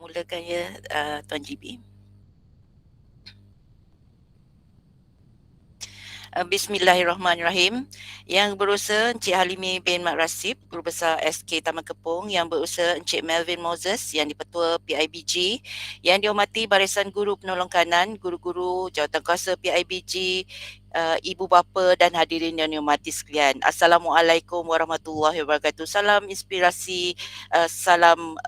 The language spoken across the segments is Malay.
mulakan ya, Tuan GB. Bismillahirrahmanirrahim. Yang berusaha Encik Halimi bin Mat Rasib, Guru Besar SK Taman Kepong. Yang berusaha Encik Melvin Moses, yang di-Petua PIBG. Yang dihormati Barisan Guru Penolong Kanan, guru-guru, jawatankuasa PIBG, ibu bapa dan hadirin yang dihormati sekalian. Assalamualaikum warahmatullahi wabarakatuh. Salam inspirasi, salam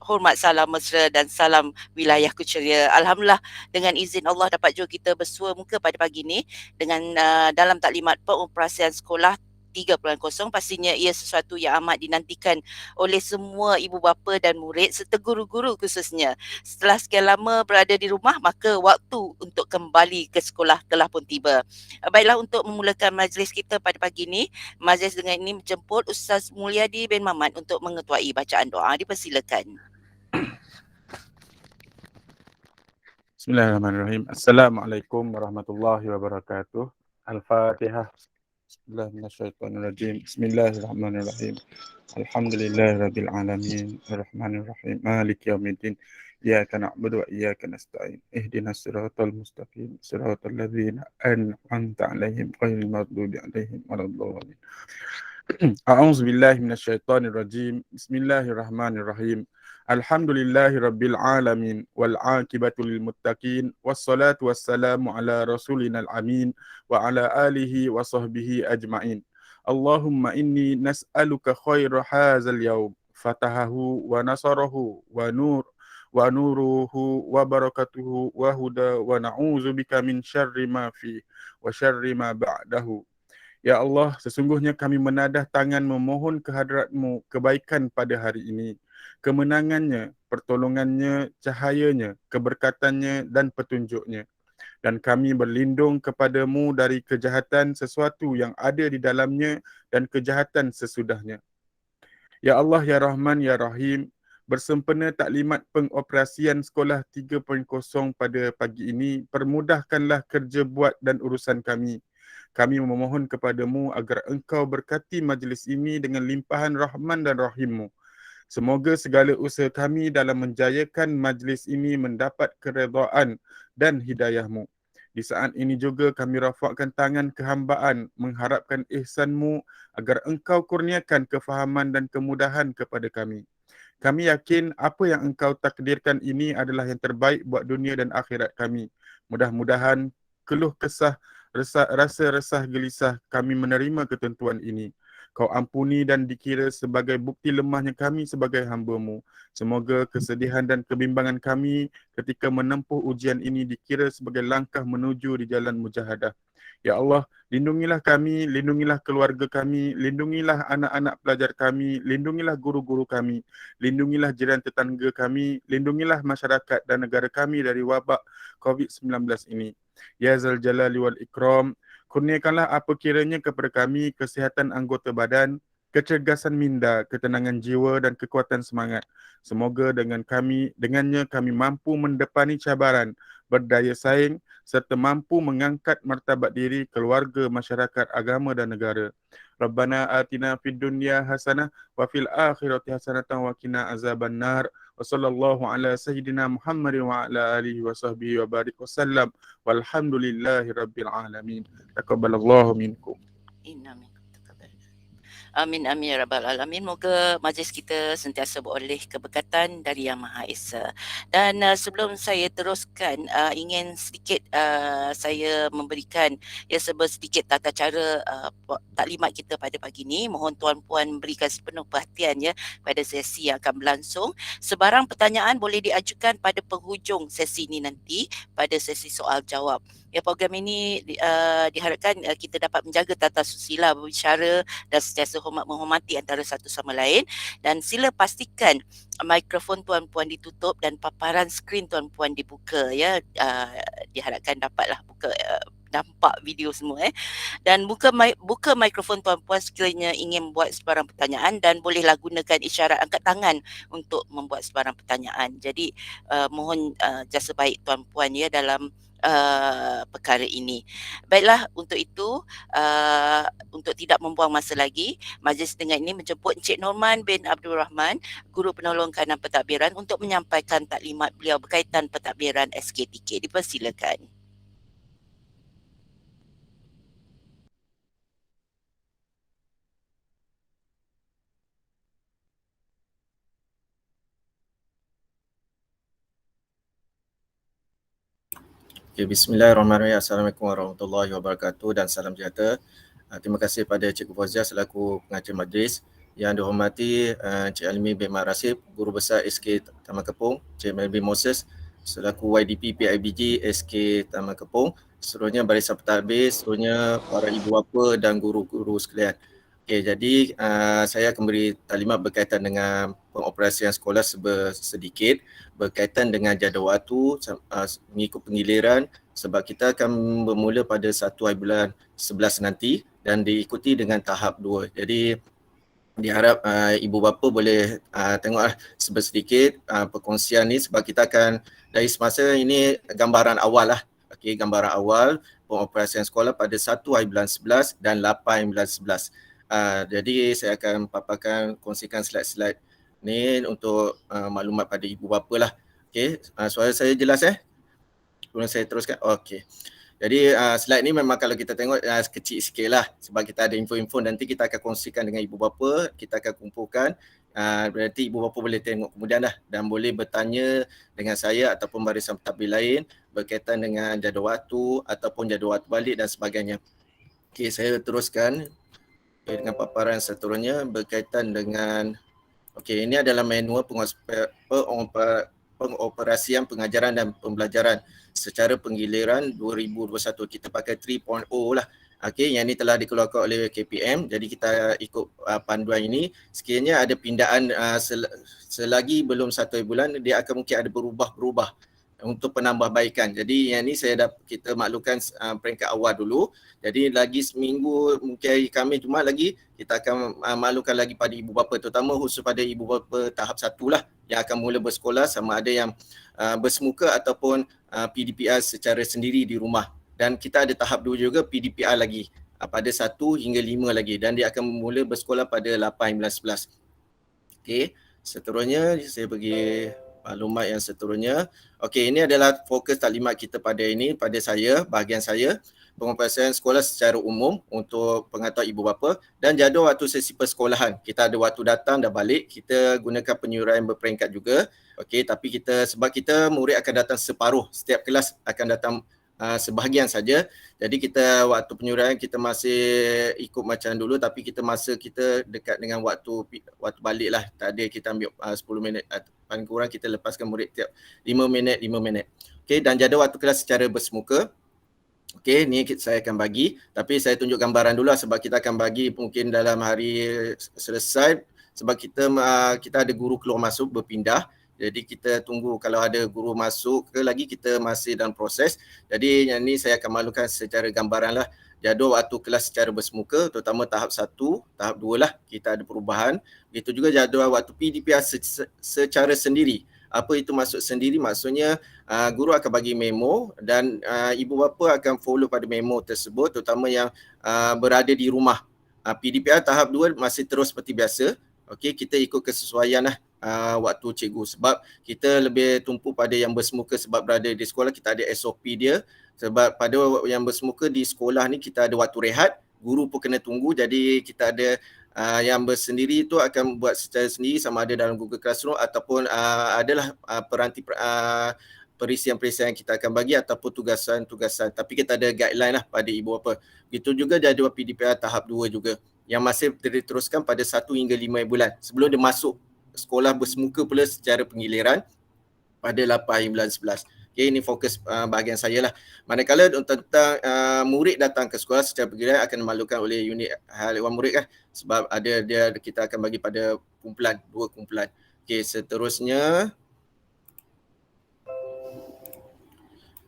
hormat, salam mesra dan salam wilayahku ceria. Alhamdulillah, dengan izin Allah dapat juga kita bersua muka pada pagi ini dengan dalam taklimat pengoperasian sekolah 3.0. Pastinya ia sesuatu yang amat dinantikan oleh semua ibu bapa dan murid serta guru-guru khususnya. Setelah sekian lama berada di rumah, maka waktu untuk kembali ke sekolah telah pun tiba. Baiklah, untuk memulakan majlis kita pada pagi ini, majlis dengan ini menjemput Ustaz Mulyadi bin Mamat untuk mengetuai bacaan doa. Dipersilakan. Bismillahirrahmanirrahim. Assalamualaikum warahmatullahi wabarakatuh. Al-Fatihah. Bismillahirrahmanirrahim. Bismillahirrahmanirrahim. Alhamdulillahirabbil alamin. Arrahmanirrahim. Maliki yaumiddin. Iyyaka na'budu wa iyyaka nasta'in. Ihdinas siratal mustaqim. Siratal ladzina an'amta 'alaihim ghairil maghdubi 'alaihim waladdallin. A'udzu billahi minasyaitonir rajim. Bismillahirrahmanirrahim. Alhamdulillahi rabbil alamin wal aqibatu lil muttaqin wassalatu wassalamu ala rasulinal amin wa ala alihi wa sahbihi ajmain. Allahumma inni nas'aluka khaira hadzal yawm fatahahu wa nasarahu wa nuruhu wa barakatuhu wa huda wa na'udzu bika min syarri ma fi wa syarri ma ba'dahu. Ya Allah, sesungguhnya kami menadah tangan memohon kehadrat-Mu kebaikan pada hari ini, kemenangannya, pertolongannya, cahayanya, keberkatannya dan petunjuknya. Dan kami berlindung kepadamu dari kejahatan sesuatu yang ada di dalamnya dan kejahatan sesudahnya. Ya Allah, Ya Rahman, Ya Rahim, bersempena taklimat pengoperasian sekolah 3.0 pada pagi ini, permudahkanlah kerja buat dan urusan kami. Kami memohon kepadamu agar engkau berkati majlis ini dengan limpahan rahman dan rahimmu. Semoga segala usaha kami dalam menjayakan majlis ini mendapat keredaan dan hidayahmu. Di saat ini juga kami rafakkan tangan kehambaan mengharapkan ihsanmu agar engkau kurniakan kefahaman dan kemudahan kepada kami. Kami yakin apa yang engkau takdirkan ini adalah yang terbaik buat dunia dan akhirat kami. Mudah-mudahan keluh kesah, rasa resah gelisah kami menerima ketentuan ini. Kau ampuni dan dikira sebagai bukti lemahnya kami sebagai hamba-Mu. Semoga kesedihan dan kebimbangan kami ketika menempuh ujian ini dikira sebagai langkah menuju di jalan mujahadah. Ya Allah, lindungilah kami, lindungilah keluarga kami, lindungilah anak-anak pelajar kami, lindungilah guru-guru kami, lindungilah jiran tetangga kami, lindungilah masyarakat dan negara kami dari wabak COVID-19 ini. Ya Zal Jalali wal Ikram, kurniakanlah apa kiranya kepada kami kesihatan anggota badan, kecergasan minda, ketenangan jiwa dan kekuatan semangat. Semoga dengannya kami mampu mendepani cabaran, berdaya saing serta mampu mengangkat martabat diri, keluarga, masyarakat, agama dan negara. Rabbana atina fid dunya hasanah wa fil akhirati hasanatan wa qina azabannar. Wa sallallahu ala sayyidina Muhammadin wa ala alihi wa sahbihi wa barik wasallam. Walhamdulillahi rabbil alamin. Taqabbalallahu minkum. Amin amin ya rabbal alamin. Moga majlis kita sentiasa beroleh keberkatan dari Yang Maha Esa. Dan sebelum saya teruskan, ingin sedikit saya memberikan sedikit tata cara taklimat kita pada pagi ini. Mohon tuan-puan berikan sepenuh perhatian ya pada sesi yang akan berlangsung. Sebarang pertanyaan boleh diajukan pada penghujung sesi ini nanti pada sesi soal jawab. Ya, program ini diharapkan kita dapat menjaga tata susila berbicara dan sentiasa menghormati antara satu sama lain, dan sila pastikan mikrofon tuan-puan ditutup dan paparan skrin tuan-puan dibuka ya. Diharapkan dapatlah buka nampak video semua dan buka mikrofon tuan-puan sekiranya ingin membuat sebarang pertanyaan, dan bolehlah gunakan isyarat angkat tangan untuk membuat sebarang pertanyaan. Jadi mohon jasa baik tuan-puan ya dalam perkara ini. Baiklah, untuk itu untuk tidak membuang masa lagi, majlis dengan ini menjemput Encik Norman bin Abdul Rahman, Guru Penolong Kanan Pentadbiran, untuk menyampaikan taklimat beliau berkaitan pentadbiran SKTK. Dipersilakan. Okay, Bismillahirrahmanirrahim. Assalamualaikum warahmatullahi wabarakatuh dan salam sejahtera. Terima kasih pada Cikgu Fauzia selaku pengacara majlis. Yang dihormati Encik Alimi bin Mat Rasib, Guru Besar SK Taman Kepong, Encik Melvin Moses selaku YDP PIBG SK Taman Kepong, seluruhnya barisan pentadbir, seluruhnya para ibu bapa dan guru-guru sekalian. Okay, jadi saya akan beri taklimat berkaitan dengan pengoperasian sekolah sedikit berkaitan dengan jadual waktu mengikut penggiliran, sebab kita akan bermula pada 1 hari bulan 11 nanti dan diikuti dengan tahap 2. Jadi diharap ibu bapa boleh tengoklah sedikit perkongsian ni, sebab kita akan dari semasa ini gambaran awal lah. Okey, gambaran awal pengoperasian sekolah pada 1 hari bulan 11 dan 8 bulan 11. Jadi saya akan paparkan, kongsikan slide-slide ni untuk maklumat pada ibu bapa lah. Okey, suara saya jelas Sebelum saya teruskan. Okey. Jadi slide ni memang kalau kita tengok kecil sikit lah, sebab kita ada info-info, nanti kita akan kongsikan dengan ibu bapa, kita akan kumpulkan. Berarti ibu bapa boleh tengok kemudian dah dan boleh bertanya dengan saya ataupun barisan pentadbir lain berkaitan dengan jadual waktu ataupun jadual waktu balik dan sebagainya. Okey, saya teruskan dengan paparan seterusnya berkaitan dengan ini adalah manual pengoperasian pengajaran dan pembelajaran secara penggiliran 2021. Kita pakai 3.0 lah. Okey, yang ini telah dikeluarkan oleh KPM. Jadi kita ikut panduan ini. Sekiranya ada pindaan selagi belum 1 bulan, dia akan mungkin ada berubah-berubah untuk penambahbaikan. Jadi yang ni kita maklumkan peringkat awal dulu. Jadi lagi seminggu, mungkin hari Khamis Jumaat lagi, kita akan maklumkan lagi pada ibu bapa, terutama khusus pada ibu bapa tahap 1 lah yang akan mula bersekolah, sama ada yang bersemuka ataupun PDPR secara sendiri di rumah. Dan kita ada tahap 2 juga, PDPR lagi pada 1 hingga 5 lagi, dan dia akan mula bersekolah pada 8, 9, 11. Okey, seterusnya saya bagi maklumat yang seterusnya. Okey, ini adalah fokus taklimat kita pada bahagian saya, pengoperasian sekolah secara umum untuk pengetahuan ibu bapa dan jadual waktu sesi persekolahan. Kita ada waktu datang dan balik, kita gunakan penyuruhan berperingkat juga. Okey, tapi sebab kita murid akan datang separuh, setiap kelas akan datang sebahagian saja. Jadi kita waktu penyuruhan kita masih ikut macam dulu, tapi kita dekat dengan waktu balik lah. Tak ada kita ambil 10 minit, paling kurang kita lepaskan murid tiap 5 minit. Okey, dan jadual waktu kelas secara bersemuka. Okey, ni saya akan bagi, tapi saya tunjuk gambaran dulu lah, sebab kita akan bagi mungkin dalam hari selesai, sebab kita ada guru keluar masuk berpindah. Jadi kita tunggu kalau ada guru masuk ke lagi, kita masih dalam proses. Jadi yang ni saya akan maklumkan secara gambaran lah jadual waktu kelas secara bersemuka, terutama tahap 1, tahap 2 lah kita ada perubahan. Begitu juga jadual waktu PDPR secara sendiri. Apa itu maksud sendiri? Maksudnya guru akan bagi memo dan ibu bapa akan follow pada memo tersebut, terutama yang berada di rumah. PDPR tahap 2 masih terus seperti biasa. Okey, kita ikut kesesuaian lah waktu cikgu, sebab kita lebih tumpu pada yang bersemuka, sebab berada di sekolah kita ada SOP dia. Sebab pada yang bersemuka di sekolah ni kita ada waktu rehat, guru pun kena tunggu. Jadi kita ada yang bersendiri itu akan buat secara sendiri, sama ada dalam Google Classroom ataupun adalah perisian-perisian yang kita akan bagi ataupun tugasan-tugasan. Tapi kita ada guideline lah pada ibu bapa. Begitu juga jadual PDPR tahap 2 juga, yang masih diteruskan pada 1 hingga 5 bulan sebelum dia masuk sekolah bersemuka pula secara penggiliran pada 8 bulan 11. Okay, ini fokus bahagian saya lah. Manakala tentang murid datang ke sekolah secara penggiliran akan dimaklumkan oleh unit hal ehwal murid kan, sebab kita akan bagi pada kumpulan, 2 kumpulan. Okay, seterusnya.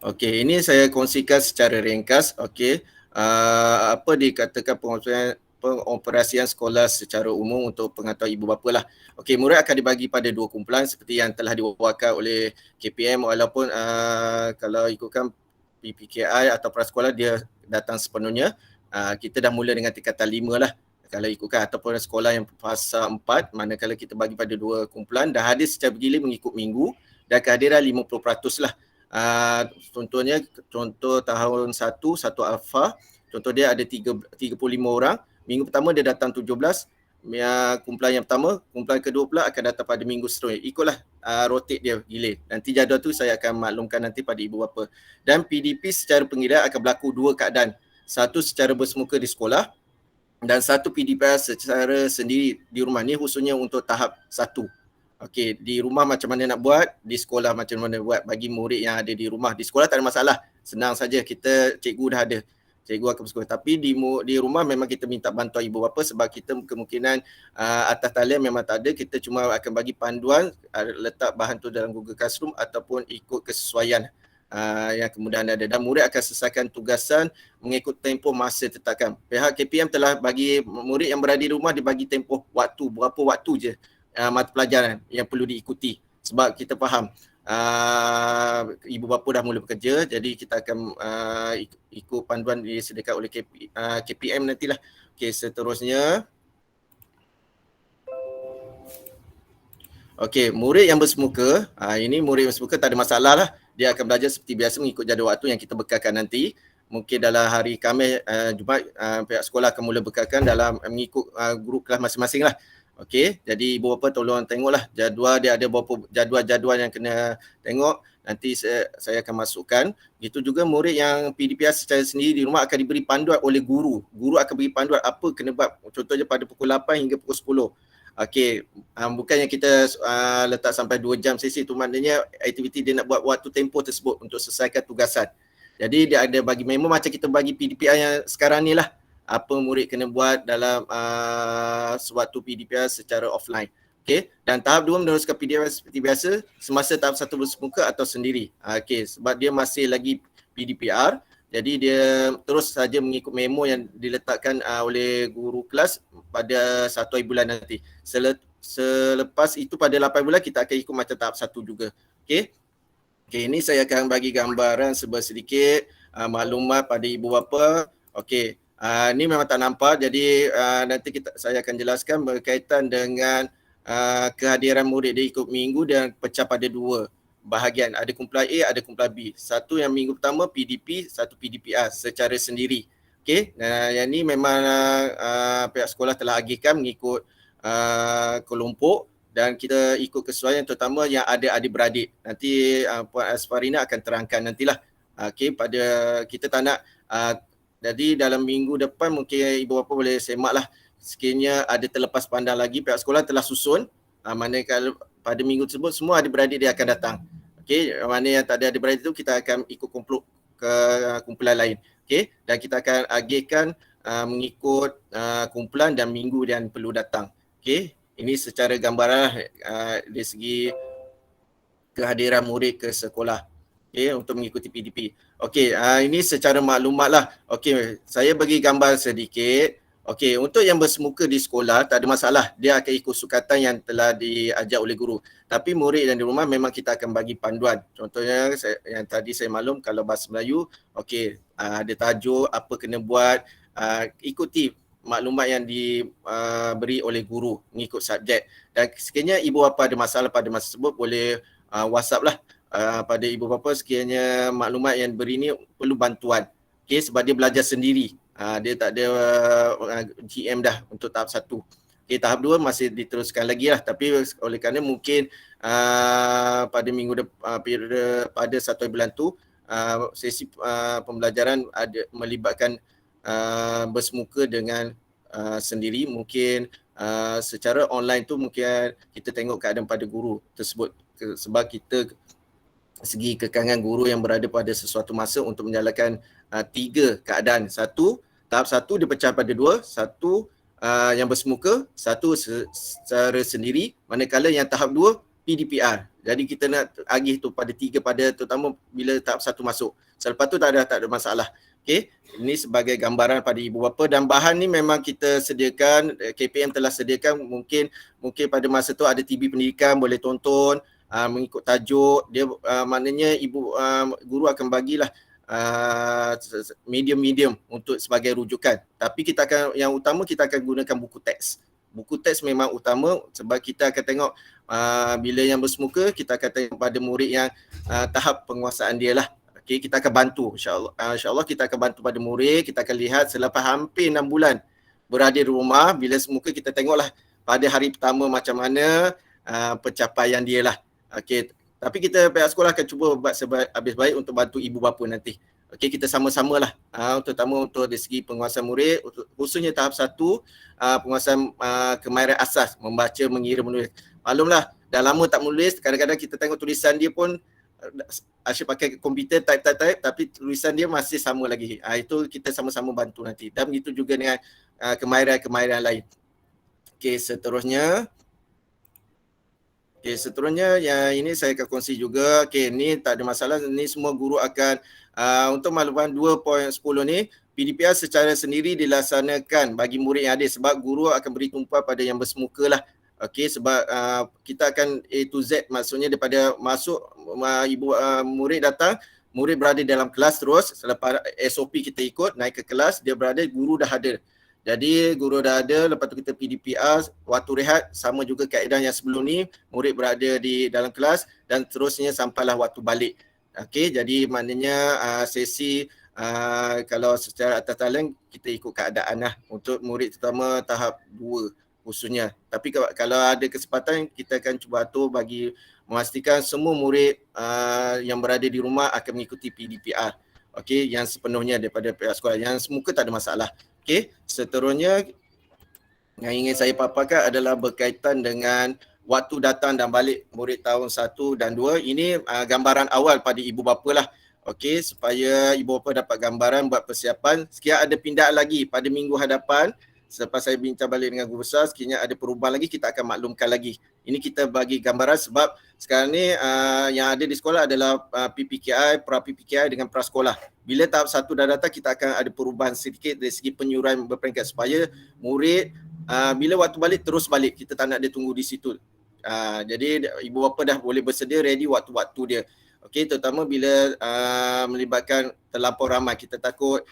Okay, ini saya kongsikan secara ringkas. Okay, apa dikatakan pengoperasian sekolah secara umum untuk pengetahuan ibu bapa lah. Okey, murid akan dibagi pada 2 kumpulan seperti yang telah diwakilkan oleh KPM, walaupun kalau ikutkan PPKI atau prasekolah dia datang sepenuhnya. Kita dah mula dengan tingkatan 5 lah kalau ikutkan, ataupun sekolah yang fasa 4 manakala kita bagi pada 2 kumpulan dah hadir secara bergilir mengikut minggu dan kehadiran 50% lah. Contohnya contoh tahun 1 alfa, contoh dia ada 35 orang, minggu pertama dia datang 17, kumpulan yang pertama, kumpulan kedua pula akan datang pada minggu seterusnya. Ikutlah rotate dia gilir. Nanti jadual tu saya akan maklumkan nanti pada ibu bapa. Dan PDP secara penggiliran akan berlaku 2 keadaan. Satu secara bersemuka di sekolah dan satu PDPR secara sendiri di rumah. Ni khususnya untuk tahap 1. Okey, di rumah macam mana nak buat, di sekolah macam mana buat bagi murid yang ada di rumah. Di sekolah tak ada masalah. Senang saja, kita cikgu dah ada. Cikgu akan bersekolah. Tapi di rumah memang kita minta bantuan ibu bapa sebab kita kemungkinan atas talian memang tak ada. Kita cuma akan bagi panduan, letak bahan tu dalam Google Classroom ataupun ikut kesesuaian yang kemudahan ada. Dan murid akan selesaikan tugasan mengikut tempoh masa tetapkan. Pihak KPM telah bagi murid yang berada di rumah dibagi tempoh waktu, berapa waktu je mata pelajaran yang perlu diikuti. Sebab kita faham ibu bapa dah mula bekerja, jadi kita akan ikut panduan disediakan oleh KPM nantilah. Okey, seterusnya. Okey, murid yang bersemuka, ini murid yang bersemuka tak ada masalah lah. Dia akan belajar seperti biasa mengikut jadual waktu yang kita bekalkan nanti. Mungkin dalam hari Khamis, Jumaat, pihak sekolah akan mula bekalkan dalam mengikut grup kelas masing-masing lah. Okey, jadi ibu bapa tolong tengoklah jadual dia ada berapa jadual-jadual yang kena tengok. Nanti saya akan masukkan. Itu juga murid yang PDPR secara sendiri di rumah akan diberi panduan oleh guru. Guru akan beri panduan apa kena buat. Contohnya pada pukul 8 hingga pukul 10. Okey, bukannya kita letak sampai 2 jam sesi tu, maknanya aktiviti dia nak buat waktu tempoh tersebut untuk selesaikan tugasan. Jadi dia ada bagi memo macam kita bagi PDPR yang sekarang ni lah. Apa murid kena buat dalam sewaktu PDPR secara offline. Okey, dan tahap 2 meneruskan PDPR seperti biasa semasa tahap 1 bersemuka atau sendiri. Okey, sebab dia masih lagi PDPR, jadi dia terus saja mengikut memo yang diletakkan oleh guru kelas pada 1 hari bulan nanti. Selepas itu pada 8 bulan kita akan ikut macam tahap 1 juga. Okey. Okey, ini saya akan bagi gambaran sedikit maklumat pada ibu bapa. Okey. Ni memang tak nampak, jadi nanti saya akan jelaskan berkaitan dengan kehadiran murid dia ikut minggu dan pecah pada 2 bahagian. Ada kumpulan A, ada kumpulan B. Satu yang minggu pertama PDP, satu PDPR secara sendiri. Okey, yang ni memang pihak sekolah telah agihkan mengikut kelompok dan kita ikut kesesuaian terutama yang ada adik-beradik. Nanti Puan Asfarina akan terangkan nantilah. Okey, pada kita tak nak jadi dalam minggu depan mungkin ibu bapa boleh semaklah. Sekiranya ada terlepas pandang lagi, pihak sekolah telah susun manakala pada minggu tersebut semua adik-beradik dia akan datang. Okey, mana yang tak ada adik-beradik tu kita akan ikut kumpulan lain. Okey, dan kita akan agihkan mengikut kumpulan dan minggu yang perlu datang. Okey, ini secara gambaran dari segi kehadiran murid ke sekolah. Okey, untuk mengikuti PDP. Okey, ini secara maklumat lah. Okey, saya bagi gambar sedikit. Okey, untuk yang bersemuka di sekolah tak ada masalah. Dia akan ikut sukatan yang telah diajar oleh guru. Tapi murid yang di rumah memang kita akan bagi panduan. Contohnya yang tadi saya maklum kalau bahasa Melayu, okey, ada tajuk apa kena buat, ikuti maklumat yang diberi oleh guru mengikut subjek. Dan sekiranya ibu bapa ada masalah pada masa tersebut boleh WhatsApp lah pada ibu bapa sekiranya maklumat yang diberi ni perlu bantuan. Okey, sebab dia belajar sendiri. Dia tak ada GM dah untuk tahap 1. Okey, tahap 2 masih diteruskan lagi lah. Tapi oleh kerana mungkin pada minggu pada 1 bulan tu sesi pembelajaran ada melibatkan bersemuka dengan sendiri. Mungkin secara online tu mungkin kita tengok keadaan pada guru tersebut. Sebab kita segi kekangan guru yang berada pada sesuatu masa untuk menjalankan 3 keadaan. Tahap 1 dipecah pada 2, satu yang bersemuka, satu secara sendiri, manakala yang tahap 2 PDPR. Jadi kita nak agih tu pada 3 pada terutama bila tahap 1 masuk. Selepas tu tak ada masalah. Okey, ini sebagai gambaran pada ibu bapa dan bahan ni memang kita sediakan, KPM telah sediakan, mungkin pada masa tu ada TV pendidikan boleh tonton mengikut tajuk dia, maknanya guru akan bagilah medium-medium untuk sebagai rujukan. Tapi yang utama kita akan gunakan buku teks. Buku teks memang utama sebab kita akan tengok bila yang bersemuka, kita akan tengok pada murid yang tahap penguasaan dia lah. Okay, kita akan bantu insyaAllah. InsyaAllah kita akan bantu pada murid, kita akan lihat selepas hampir 6 bulan berada di rumah, bila semuka kita tengoklah pada hari pertama macam mana pencapaian dia lah. Okay. Tapi kita pihak sekolah akan cuba buat habis baik untuk bantu ibu bapa nanti. Okay, kita sama-sama lah, terutama untuk dari segi penguasaan murid, khususnya tahap 1, penguasaan kemahiran asas, membaca, mengira, menulis. Maklumlah, dah lama tak menulis, kadang-kadang kita tengok tulisan dia pun asyik pakai komputer, type, tapi tulisan dia masih sama lagi. Itu kita sama-sama bantu nanti. Dan begitu juga dengan kemahiran lain. Okey, seterusnya yang ini saya akan kongsi juga. Okey, ni tak ada masalah. Ni semua guru akan untuk makluman 2.10 ni, PDPR secara sendiri dilaksanakan bagi murid yang ada sebab guru akan beri tumpuan pada yang bersemuka lah. Okey, sebab kita akan A to Z, maksudnya daripada masuk murid datang, murid berada dalam kelas terus, selepas SOP kita ikut naik ke kelas, dia berada, guru dah ada. Jadi guru dah ada, lepas tu kita PDPR, waktu rehat sama juga kaedah yang sebelum ni, murid berada di dalam kelas dan terusnya sampailah waktu balik. Okey, jadi maknanya sesi kalau secara atas talian kita ikut keadaan lah untuk murid terutama tahap 2 khususnya. Tapi kalau ada kesempatan kita akan cuba atur bagi memastikan semua murid yang berada di rumah akan mengikuti PDPR. Okey, yang sepenuhnya daripada pihak sekolah. Yang semuka tak ada masalah. Okey, seterusnya yang ingin saya paparkan adalah berkaitan dengan waktu datang dan balik murid tahun 1 dan 2. Ini gambaran awal pada ibu bapa lah. Okey, supaya ibu bapa dapat gambaran buat persiapan. Sekiranya ada pindaan lagi pada minggu hadapan, selepas saya bincang balik dengan guru besar, sekiranya ada perubahan lagi, kita akan maklumkan lagi. Ini kita bagi gambaran sebab sekarang ni yang ada di sekolah adalah PPKI, pra-PPKI dengan prasekolah. Bila tahap 1 dah datang, kita akan ada perubahan sedikit dari segi penyuruhan berperingkat supaya murid bila waktu balik, terus balik. Kita tak nak dia tunggu di situ. Jadi ibu bapa dah boleh bersedia ready waktu-waktu dia. Okey, terutama bila melibatkan terlampau ramai, kita takut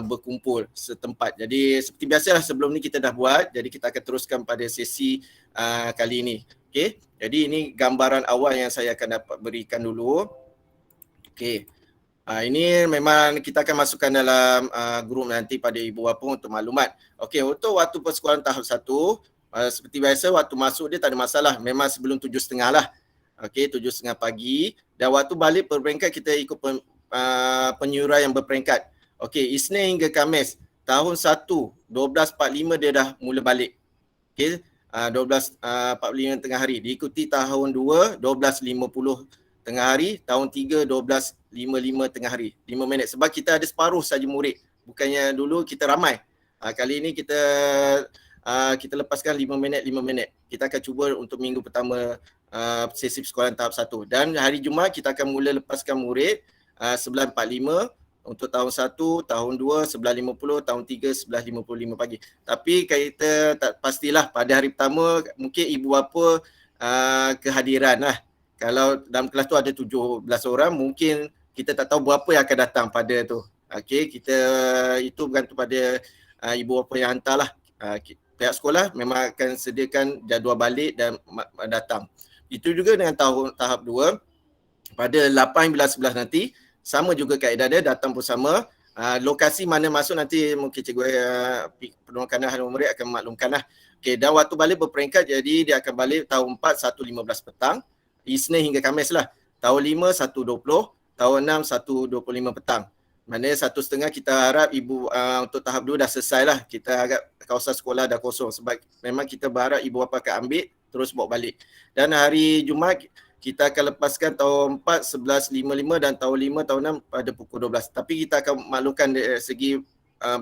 berkumpul setempat. Jadi seperti biasalah sebelum ni kita dah buat, jadi kita akan teruskan pada sesi kali ini. Okey, jadi ini gambaran awal yang saya akan dapat berikan dulu. Okey, ini memang kita akan masukkan dalam grup nanti pada ibu bapa untuk maklumat. Okey, untuk waktu persekolahan tahap 1, seperti biasa waktu masuk dia tak ada masalah, memang sebelum 7.30 lah. Okey, 7.30 pagi, dan waktu balik berperingkat kita ikut penyuruhan yang berperingkat. Okey, Isnin hingga Khamis, tahun 1, 12.45 dia dah mula balik. Okey, 12.45 tengah hari. Diikuti tahun 2, 12.50 tengah hari. Tahun 3, 12.55 tengah hari. 5 minit. Sebab kita ada separuh saja murid. Bukannya dulu kita ramai. Kali ini kita lepaskan 5 minit, 5 minit. Kita akan cuba untuk minggu pertama sesi persekolahan tahap 1. Dan hari Jumaat kita akan mula lepaskan murid 9.45 untuk tahun 1, tahun 2, 11.50, tahun 3, 11.55 pagi. Tapi kita tak pastilah pada hari pertama mungkin ibu bapa kehadiran lah. Kalau dalam kelas tu ada 17 orang, mungkin kita tak tahu berapa yang akan datang pada tu. Okey, kita itu bergantung pada ibu bapa yang hantar lah. Pihak sekolah memang akan sediakan jadual balik dan datang. Itu juga dengan tahap 2. Pada 8, 9, 11 nanti, sama juga kaedah dia, datang pun sama. Lokasi mana masuk nanti mungkin cikgu penolong kanan murid akan maklumkan lah. Okay, dan waktu balik berperingkat, jadi dia akan balik tahun 4, 1.15 petang. Isnin hingga Khamis lah. Tahun 5, 1.20. Tahun 6, 1.25 petang. Maknanya 1.30 kita harap ibu untuk tahap 2 dah selesai lah. Kita harap kawasan sekolah dah kosong sebab memang kita berharap ibu bapa akan ambil terus bawa balik. Dan hari Jumaat kita akan lepaskan tahun 4, 11.55 dan tahun 5, tahun 6 pada pukul 12. Tapi kita akan maklumkan dari segi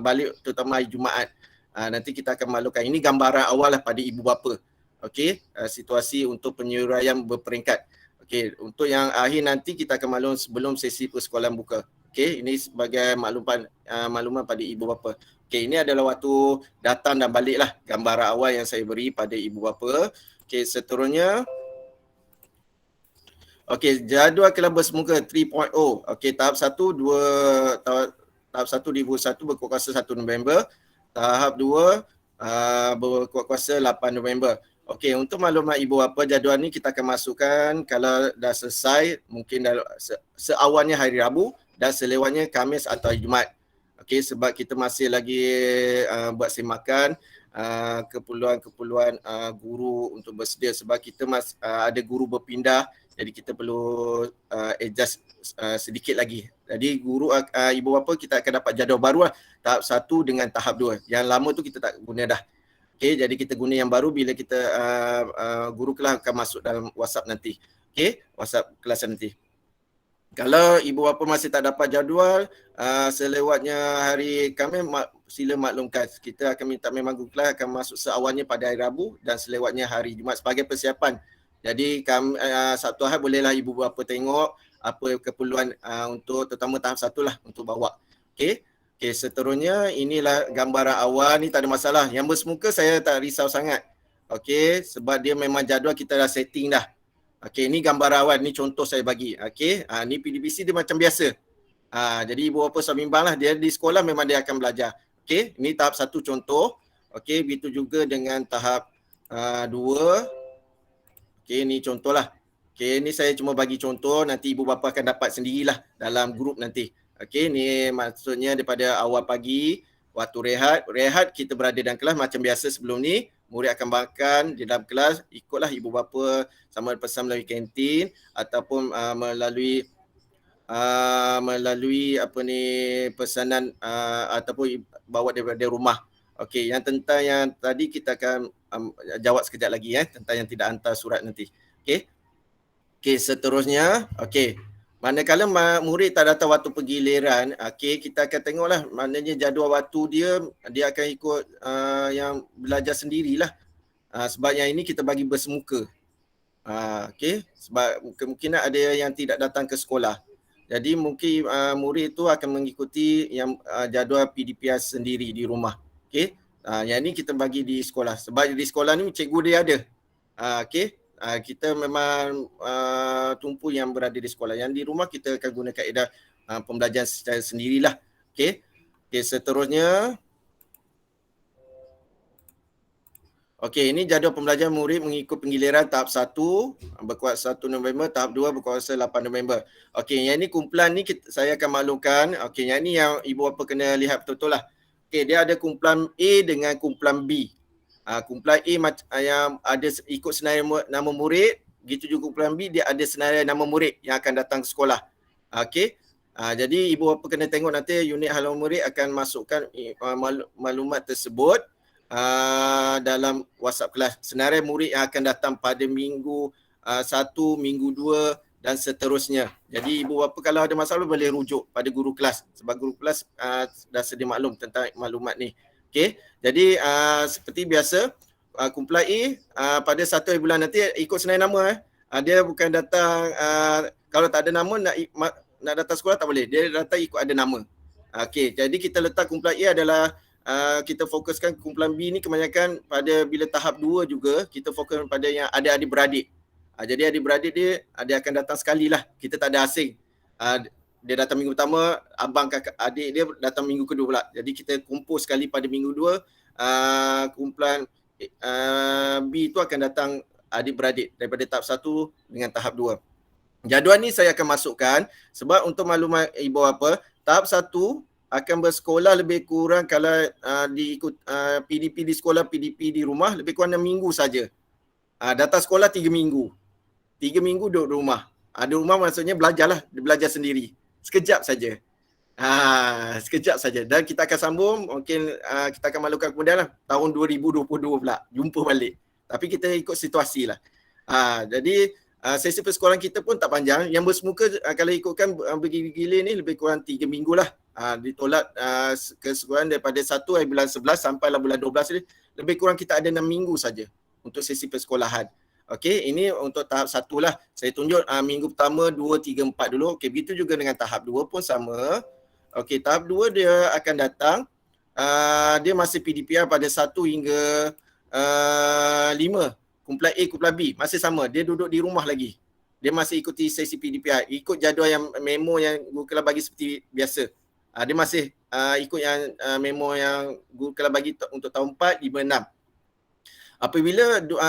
balik terutama hari Jumaat. Nanti kita akan maklumkan. Ini gambaran awal lah pada ibu bapa. Okey, situasi untuk penyuraian berperingkat. Okey, untuk yang akhir nanti kita akan maklum sebelum sesi persekolahan buka. Okey, ini sebagai makluman pada ibu bapa. Okey, ini adalah waktu datang dan balik lah gambaran awal yang saya beri pada ibu bapa. Okey, seterusnya. Okey, jadual kelas bersemuka 3.0. Okey, tahap 1 tahap 1 2021 berkuasa 1 November. Tahap 2 berkuasa 8 November. Okey, untuk maklumat ibu bapa, jadual ni kita akan masukkan kalau dah selesai mungkin dalam seawalnya hari Rabu dan selewatnya Khamis atau Jumaat. Okey, sebab kita masih lagi buat semakan keperluan guru untuk bersedia sebab kita ada guru berpindah, jadi kita perlu adjust sedikit lagi. Jadi guru ibu bapa kita akan dapat jadual baru lah, tahap 1 dengan tahap 2. Yang lama tu kita tak guna dah. Okey, jadi kita guna yang baru bila kita guru kelas akan masuk dalam WhatsApp nanti. Okey, WhatsApp kelas nanti. Kalau ibu bapa masih tak dapat jadual, selewatnya hari Khamis, sila maklumkan. Kita akan minta memang guru kelas akan masuk seawalnya pada hari Rabu dan selewatnya hari Jumaat sebagai persiapan. Jadi Sabtu Ahad bolehlah ibu bapa tengok apa keperluan untuk terutama tahap 1 lah untuk bawa. Okey. Okey, seterusnya inilah gambaran awal ni, tak ada masalah. Yang bersemuka saya tak risau sangat. Okey, sebab dia memang jadual kita dah setting dah. Okey, ni gambar awal, ni contoh saya bagi. Okey, ni PDPC dia macam biasa. Jadi ibu bapa sudah bimbang lah, dia di sekolah memang dia akan belajar. Okey, ni tahap 1 contoh. Okey, begitu juga dengan tahap 2. Okey, ni contoh lah. Okey, ni saya cuma bagi contoh, nanti ibu bapa akan dapat sendirilah dalam grup nanti. Okey, ni maksudnya daripada awal pagi, waktu rehat kita berada dalam kelas macam biasa sebelum ni. Murid akan makan di dalam kelas, ikutlah ibu bapa sama pesan melalui kantin ataupun melalui apa ni pesanan ataupun bawa daripada rumah. Okey, yang tentang yang tadi kita akan jawab sekejap lagi tentang yang tidak hantar surat nanti. Okey. Okey, seterusnya, okey. Manakala murid tak datang waktu pergiliran, okey, kita akan tengoklah maknanya jadual waktu dia akan ikut yang belajar sendirilah. Sebab yang ini kita bagi bersemuka. Okey, sebab kemungkinan ada yang tidak datang ke sekolah. Jadi mungkin murid itu akan mengikuti yang jadual PDPR sendiri di rumah. Okey. Yang ini kita bagi di sekolah. Sebab di sekolah ni cikgu dia ada. Okey. Kita memang tumpu yang berada di sekolah. Yang di rumah kita akan guna kaedah pembelajaran secara sendirilah. Okey. Okey, seterusnya. Okey, ini jadual pembelajaran murid mengikut penggiliran tahap 1 berkuasa 1 November, tahap 2 berkuasa 8 November. Okey, yang ini kumpulan ni saya akan maklumkan. Okey, yang ini yang ibu bapa kena lihat betul-betul lah. Okey, dia ada kumpulan A dengan kumpulan B. Kumpulan A yang ada ikut senarai nama murid, begitu juga kumpulan B dia ada senarai nama murid yang akan datang ke sekolah. Okey. Jadi ibu bapa kena tengok nanti unit halaman murid akan masukkan maklumat tersebut dalam WhatsApp kelas. Senarai murid yang akan datang pada minggu 1, minggu 2 dan seterusnya. Jadi ibu bapa kalau ada masalah boleh rujuk pada guru kelas sebab guru kelas dah sedia maklum tentang maklumat ni. Okey, jadi seperti biasa kumpulan A pada 1 hari bulan nanti ikut senarai nama. Dia bukan datang kalau tak ada nama nak datang sekolah tak boleh. Dia datang ikut ada nama. Okey, jadi kita letak kumpulan A adalah kita fokuskan kumpulan B ni kebanyakan pada bila tahap 2 juga kita fokus pada yang ada adik-beradik. Jadi adik-beradik dia akan datang sekali lah. Kita tak ada asing. Dia datang minggu pertama, abang kakak adik dia datang minggu kedua pula. Jadi kita kumpul sekali pada minggu 2. Kumpulan B itu akan datang adik-beradik daripada tahap 1 dengan tahap 2. Jadual ni saya akan masukkan sebab untuk maklumat ibu bapa, tahap 1 akan bersekolah lebih kurang kalau diikut PDP di sekolah, PDP di rumah lebih kurang 6 minggu saja. Datang sekolah 3 minggu. 3 minggu duduk rumah. Di rumah maksudnya belajarlah, belajar sendiri. Sekejap saja. Sekejap saja. Dan kita akan sambung, mungkin kita akan maklumkan kemudian lah, tahun 2022 pula, jumpa balik. Tapi kita ikut situasi lah. Jadi sesi persekolahan kita pun tak panjang. Yang bersemuka kalau ikutkan bergilir ni lebih kurang 3 minggu lah. Ditolak ke sekolah daripada 1 hari bulan 11 sampailah bulan 12 ni, lebih kurang kita ada 6 minggu saja untuk sesi persekolahan. Okey, ini untuk tahap 1 lah. Saya tunjuk minggu pertama, 2, 3, 4 dulu. Okey, begitu juga dengan tahap 2 pun sama. Okey, tahap 2 dia akan datang. Dia masih PDPR pada 1 hingga 5. Kumpulan A, kumpulan B masih sama. Dia duduk di rumah lagi. dia masih ikuti sesi PDPI, ikut jadual yang memo yang guru kelas bagi seperti biasa. Dia masih ikut yang memo yang guru kelas bagi untuk tahun 4, 5, 6. Apabila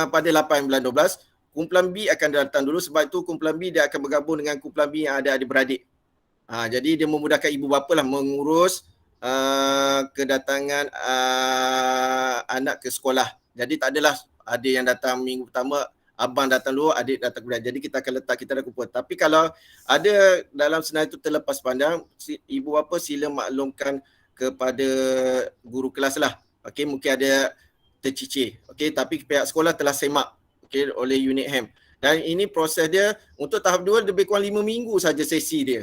pada 8, 9, 12, kumpulan B akan datang dulu, sebab itu kumpulan B dia akan bergabung dengan kumpulan B yang ada adik-beradik. Jadi dia memudahkan ibu bapa lah mengurus kedatangan anak ke sekolah. Jadi tak adalah ada yang datang minggu pertama, abang datang dulu, adik datang kemudian. Jadi kita akan letak, kita dah kumpul. Tapi kalau ada dalam senarai itu terlepas pandang, ibu bapa sila maklumkan kepada guru kelas lah. Okey, mungkin ada tercicir. Okey, tapi pihak sekolah telah semak oleh unit HEM. Dan ini proses dia untuk tahap 2 lebih kurang 5 minggu saja sesi dia.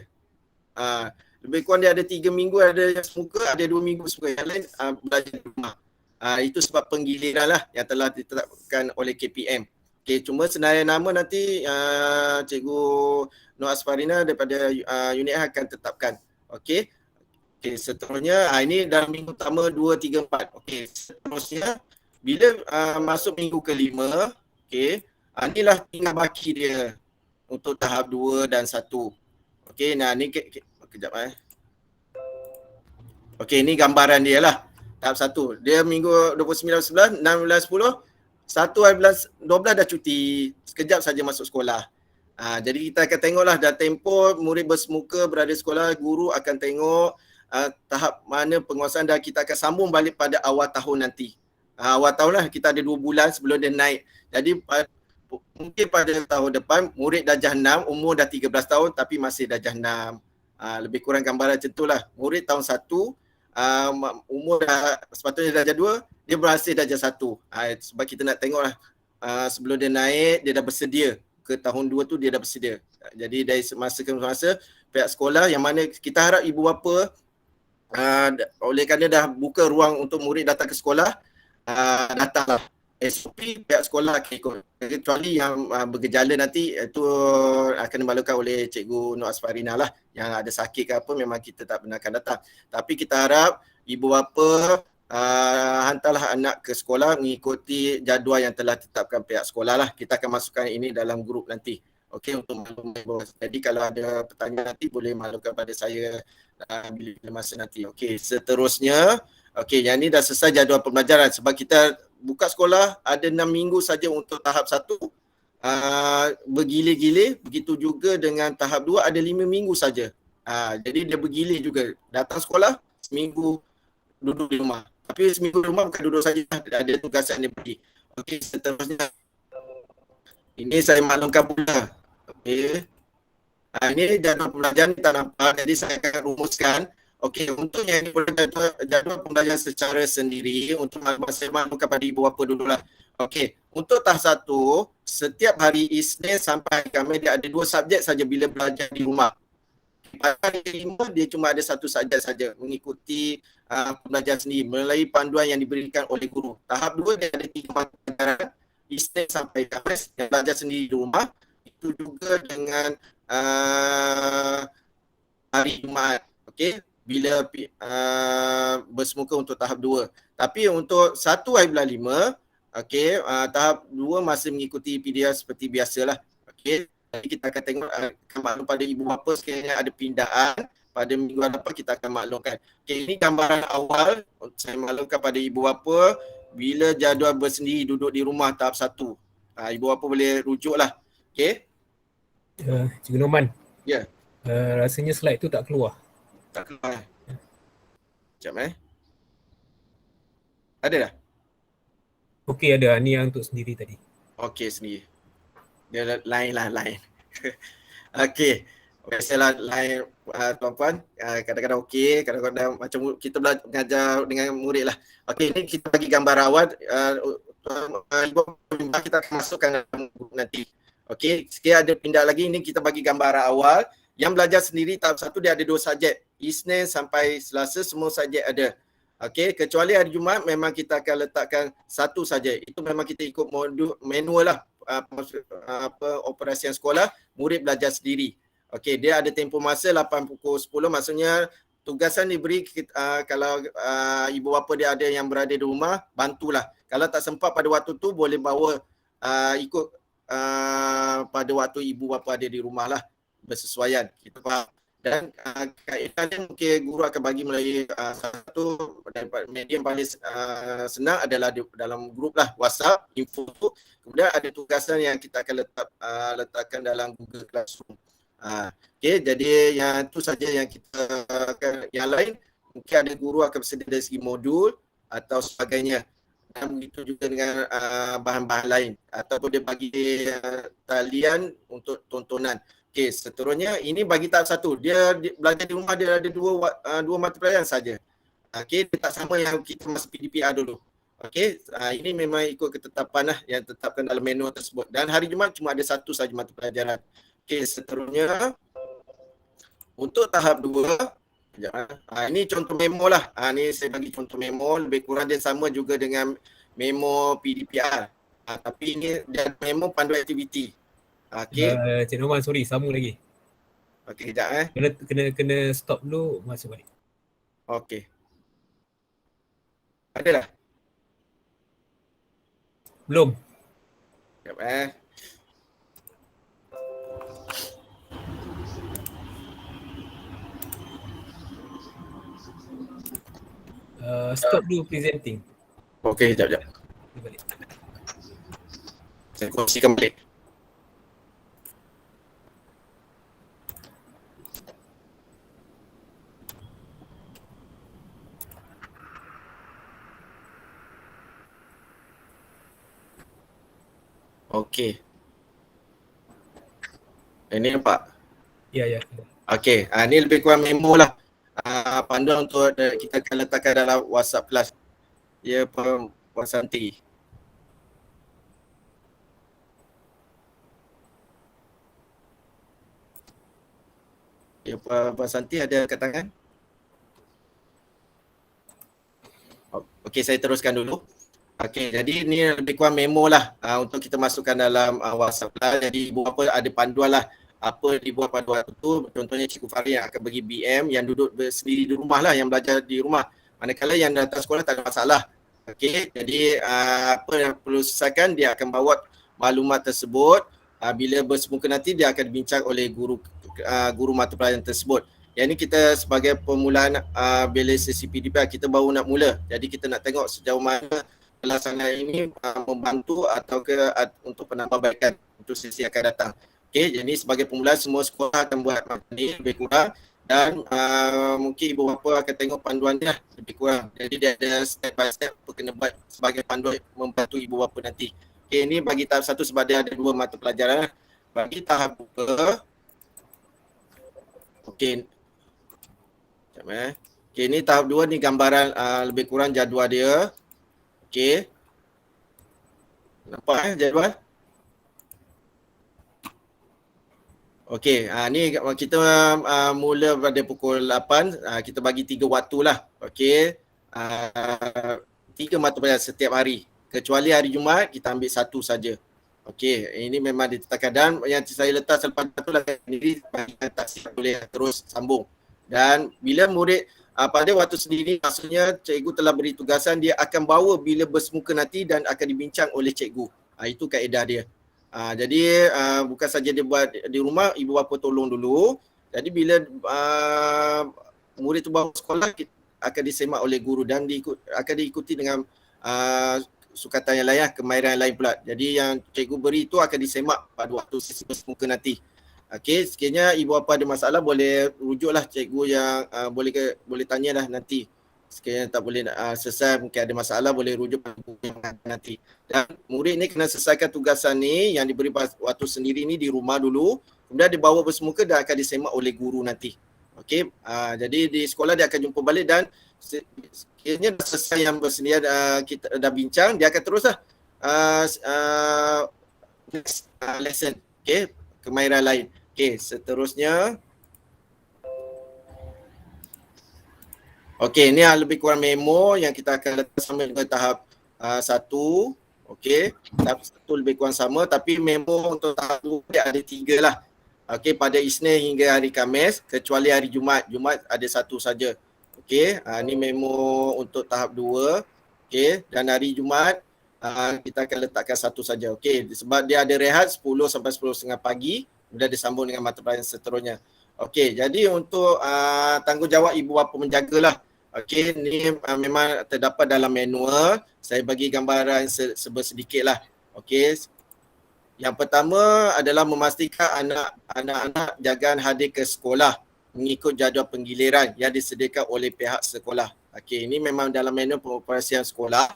Lebih kurang dia ada 3 minggu ada yang semuka, ada 2 minggu semuka. Yang lain belajar di rumah. Itu sebab penggiliran lah yang telah ditetapkan oleh KPM. Okay, cuma senarai nama nanti Cikgu Nur Asfarina daripada unit HEM akan tetapkan. Okey. Okey, seterusnya ini dalam minggu pertama 2, 3, 4. Okey, seterusnya bila masuk minggu ke-5, okey, inilah tinggal baki dia untuk tahap 2 dan 1. Okey, nah ni kejap Okey, ni gambaran dia lah. Tahap 1. Dia minggu 29, 11, 16, 10, 1 hari bulan 12 dah cuti. Sekejap saja masuk sekolah. Jadi kita akan tengoklah dah tempoh murid bersemuka berada di sekolah, guru akan tengok tahap mana penguasaan dan kita akan sambung balik pada awal tahun nanti. Awal tahun lah kita ada 2 bulan sebelum dia naik. Jadi mungkin pada tahun depan murid darjah 6, umur dah 13 tahun tapi masih darjah 6. Lebih kurang gambaran macam itulah. Murid tahun 1, umur dah sepatutnya darjah 2, dia berhasil darjah 1. Sebab kita nak tengoklah sebelum dia naik dia dah bersedia. Ke tahun 2 tu dia dah bersedia. Jadi dari masa ke masa pihak sekolah yang mana kita harap ibu bapa oleh kerana dah buka ruang untuk murid datang ke sekolah, datanglah. SOP pihak sekolah akan ikut. Kecuali yang bergejala nanti itu akan dimaklumkan oleh Cikgu Nur Asfarina lah. Yang ada sakit ke apa memang kita tak benarkan datang. Tapi kita harap ibu bapa hantarlah anak ke sekolah mengikuti jadual yang telah ditetapkan pihak sekolah lah. Kita akan masukkan ini dalam grup nanti. Okey, untuk maklumat. Jadi kalau ada pertanyaan nanti boleh maklumkan pada saya bila masa nanti. Okey, seterusnya yang ni dah selesai jadual pembelajaran sebab kita buka sekolah ada 6 minggu saja untuk tahap 1. Bergilir-gilir, begitu juga dengan tahap 2 ada 5 minggu saja. Jadi dia bergilir juga. Datang sekolah seminggu duduk di rumah. Tapi seminggu di rumah bukan duduk saja, ada tugasan dia pergi. Okey, seterusnya ini saya maklumkan pula. Okey. Ini jadual pembelajaran tak nampak, jadi saya akan rumuskan. Okey, untuk yang ini boleh jadual pembelajaran secara sendiri untuk saya maklumkan pada ibu bapa dululah. Okey, untuk tahap 1, setiap hari Isnin sampai Khamis dia ada 2 subjek saja bila belajar di rumah. Pada hari kelima dia cuma ada 1 subjek saja mengikuti pembelajaran sendiri melalui panduan yang diberikan oleh guru. Tahap 2 dia ada 3 pelajaran Isnin sampai Khamis yang belajar sendiri di rumah. Itu juga dengan hari Jumaat. Okey, bila bersemuka untuk tahap 2. Tapi untuk 1 hari bulan 5, okey, tahap 2 masih mengikuti PDR seperti biasalah. Okey, jadi kita akan tengok maklum pada ibu bapa sekiranya ada pindahan pada minggu depan kita akan maklumkan. Okey, ini gambaran awal saya maklumkan pada ibu bapa bila jadual bersendiri duduk di rumah tahap 1. Ibu bapa boleh rujuklah. Okey. Cikgu Norman. Ya. Rasanya slide tu tak keluar. Tak keluar. Sekejap Ada dah? Okey, ada. Ni yang untuk sendiri tadi. Okey, sendiri. Dia lain. Okey. Biasalah lain tuan-puan. Kadang-kadang okey, kadang-kadang macam kita belajar mengajar dengan murid lah. Okey, ni kita bagi gambar awal. Kita akan masukkan dalam grup nanti. Okey, sekiranya ada pindah lagi, ini kita bagi gambar awal. Yang belajar sendiri tahap 1 dia ada 2 subjek. Isnin sampai Selasa semua subjek ada. Okey, kecuali hari Jumaat memang kita akan letakkan 1 saja. Itu memang kita ikut modul manual lah. Operasian sekolah, murid belajar sendiri. Okey, dia ada tempoh masa 8 pukul 10, maksudnya tugasan diberi kalau ibu bapa dia ada yang berada di rumah, bantulah. Kalau tak sempat pada waktu tu boleh bawa ikut pada waktu ibu bapa ada di rumah lah, bersesuaian, kita faham. Dan kaedahnya mungkin guru akan bagi melalui satu media yang paling senang adalah dalam grup lah, WhatsApp, info tu. Kemudian ada tugasan yang kita akan letakkan dalam Google Classroom. Okay, jadi yang tu saja yang kita akan, yang lain mungkin ada guru akan bersedia dari segi modul atau sebagainya. Dan begitu juga dengan bahan-bahan lain ataupun dia bagi talian untuk tontonan. Okey, seterusnya ini bagi tahap 1. Dia belajar di rumah dia ada dua mata pelajaran saja. Okey, dia tak sama yang kita masuk PDPR dulu. Okey, ini memang ikut ketetapan lah yang ditetapkan dalam manual tersebut. Dan hari Jumaat cuma ada satu saja mata pelajaran. Okey, seterusnya untuk tahap 2, ini contoh memo lah. Ni saya bagi contoh memo, lebih kurang dia sama juga dengan memo PDPR. Tapi ini dia memo panduan aktiviti. Okey. Cik Norman, sorry, sama lagi. Okey, kejap Kena stop dulu, masuk balik. Okey. Ada dah? Belum. Sekejap Stop dulu presenting. Okey, sekejap. Balik. Saya kongsikan balik. Okey. Ini nampak? Ya. Okey, ni lebih kurang memo lah. Panduan untuk kita akan letakkan dalam WhatsApp kelas. Ya, Puan Santi. Ya, Puan Santi ada kat tangan? Okey, saya teruskan dulu. Okey, jadi ni lebih kurang memo lah untuk kita masukkan dalam WhatsApp lah. Jadi ibu bapa ada panduan lah apa dibuat pada waktu tu. Contohnya Cikgu Fahri yang akan bagi BM yang duduk sendiri di rumah lah, yang belajar di rumah. Manakala yang datang sekolah tak ada masalah. Okey, jadi apa yang perlu selesaikan, dia akan bawa maklumat tersebut. Bila bersemuka nanti dia akan dibincang oleh guru mata pelajaran tersebut. Yang ini kita sebagai permulaan bila sesi PDPR kita baru nak mula. Jadi kita nak tengok sejauh mana pelaksanaan ini membantu atau untuk penambahbaikan untuk sesi akan datang. Okey, jadi sebagai permulaan semua sekolah akan buat ini lebih kurang dan mungkin ibu bapa akan tengok panduan dia lebih kurang. Jadi dia ada step by step kena buat sebagai panduan membantu ibu bapa nanti. Okey, ini bagi tahap 1 sebab dia ada 2 mata pelajaran. Bagi tahap 2, okey. Okey, ini tahap 2 ni gambaran lebih kurang jadual dia. Okey. Nampak jadual? Okey, ni kita mula pada pukul 8, kita bagi 3 waktu lah. Okey. 3 mata pelajaran setiap hari. Kecuali hari Jumaat kita ambil 1 saja. Okey, ini memang ditetapkan dan yang saya letak selepas tu lah sendiri bagi tak boleh terus sambung. Dan bila murid pada waktu sendiri, maksudnya cikgu telah beri tugasan, dia akan bawa bila bersemuka nanti dan akan dibincang oleh cikgu. Itu kaedah dia. Jadi bukan saja dia buat di rumah, ibu bapa tolong dulu. Jadi bila murid tu bawa sekolah, akan disemak oleh guru dan akan diikuti dengan sukatan yang lain, kemahiran yang lain pula. Jadi yang cikgu beri itu akan disemak pada waktu sesi bersemuka nanti. Okey, sekiranya ibu bapa ada masalah boleh rujuklah cikgu yang boleh tanyalah nanti. Sekiranya tak boleh selesai, mungkin ada masalah, boleh rujuk nanti. Dan murid ni kena selesaikan tugasan ni yang diberi waktu sendiri ni di rumah dulu. Kemudian dibawa bersemuka dan akan disemak oleh guru nanti. Okey, jadi di sekolah dia akan jumpa balik dan sekiranya dah selesai yang bersedia, kita dah bincang, dia akan teruslah next lesson. Okey, kemahiran lain. Okey, seterusnya. Okey, ini lebih kurang memo yang kita akan letak sama dengan tahap 1. Okey, tahap 1 lebih kurang sama tapi memo untuk tahap 2 ada 3 lah. Okey, pada Isnin hingga hari Khamis kecuali hari Jumaat. Jumaat ada 1 saja. Okey, ini memo untuk tahap 2. Okey, dan hari Jumaat kita akan letakkan satu saja. Okey, sebab dia ada rehat 10 sampai 10.30 pagi, kemudian disambung dengan mata pelajaran seterusnya. Okey, jadi untuk tanggungjawab ibu bapa menjagalah. Okey, ni memang terdapat dalam manual. Saya bagi gambaran sedikitlah. Okey. Yang pertama adalah memastikan anak-anak jagaan hadir ke sekolah mengikut jadual penggiliran yang disediakan oleh pihak sekolah. Okey, ini memang dalam manual pengoperasian sekolah.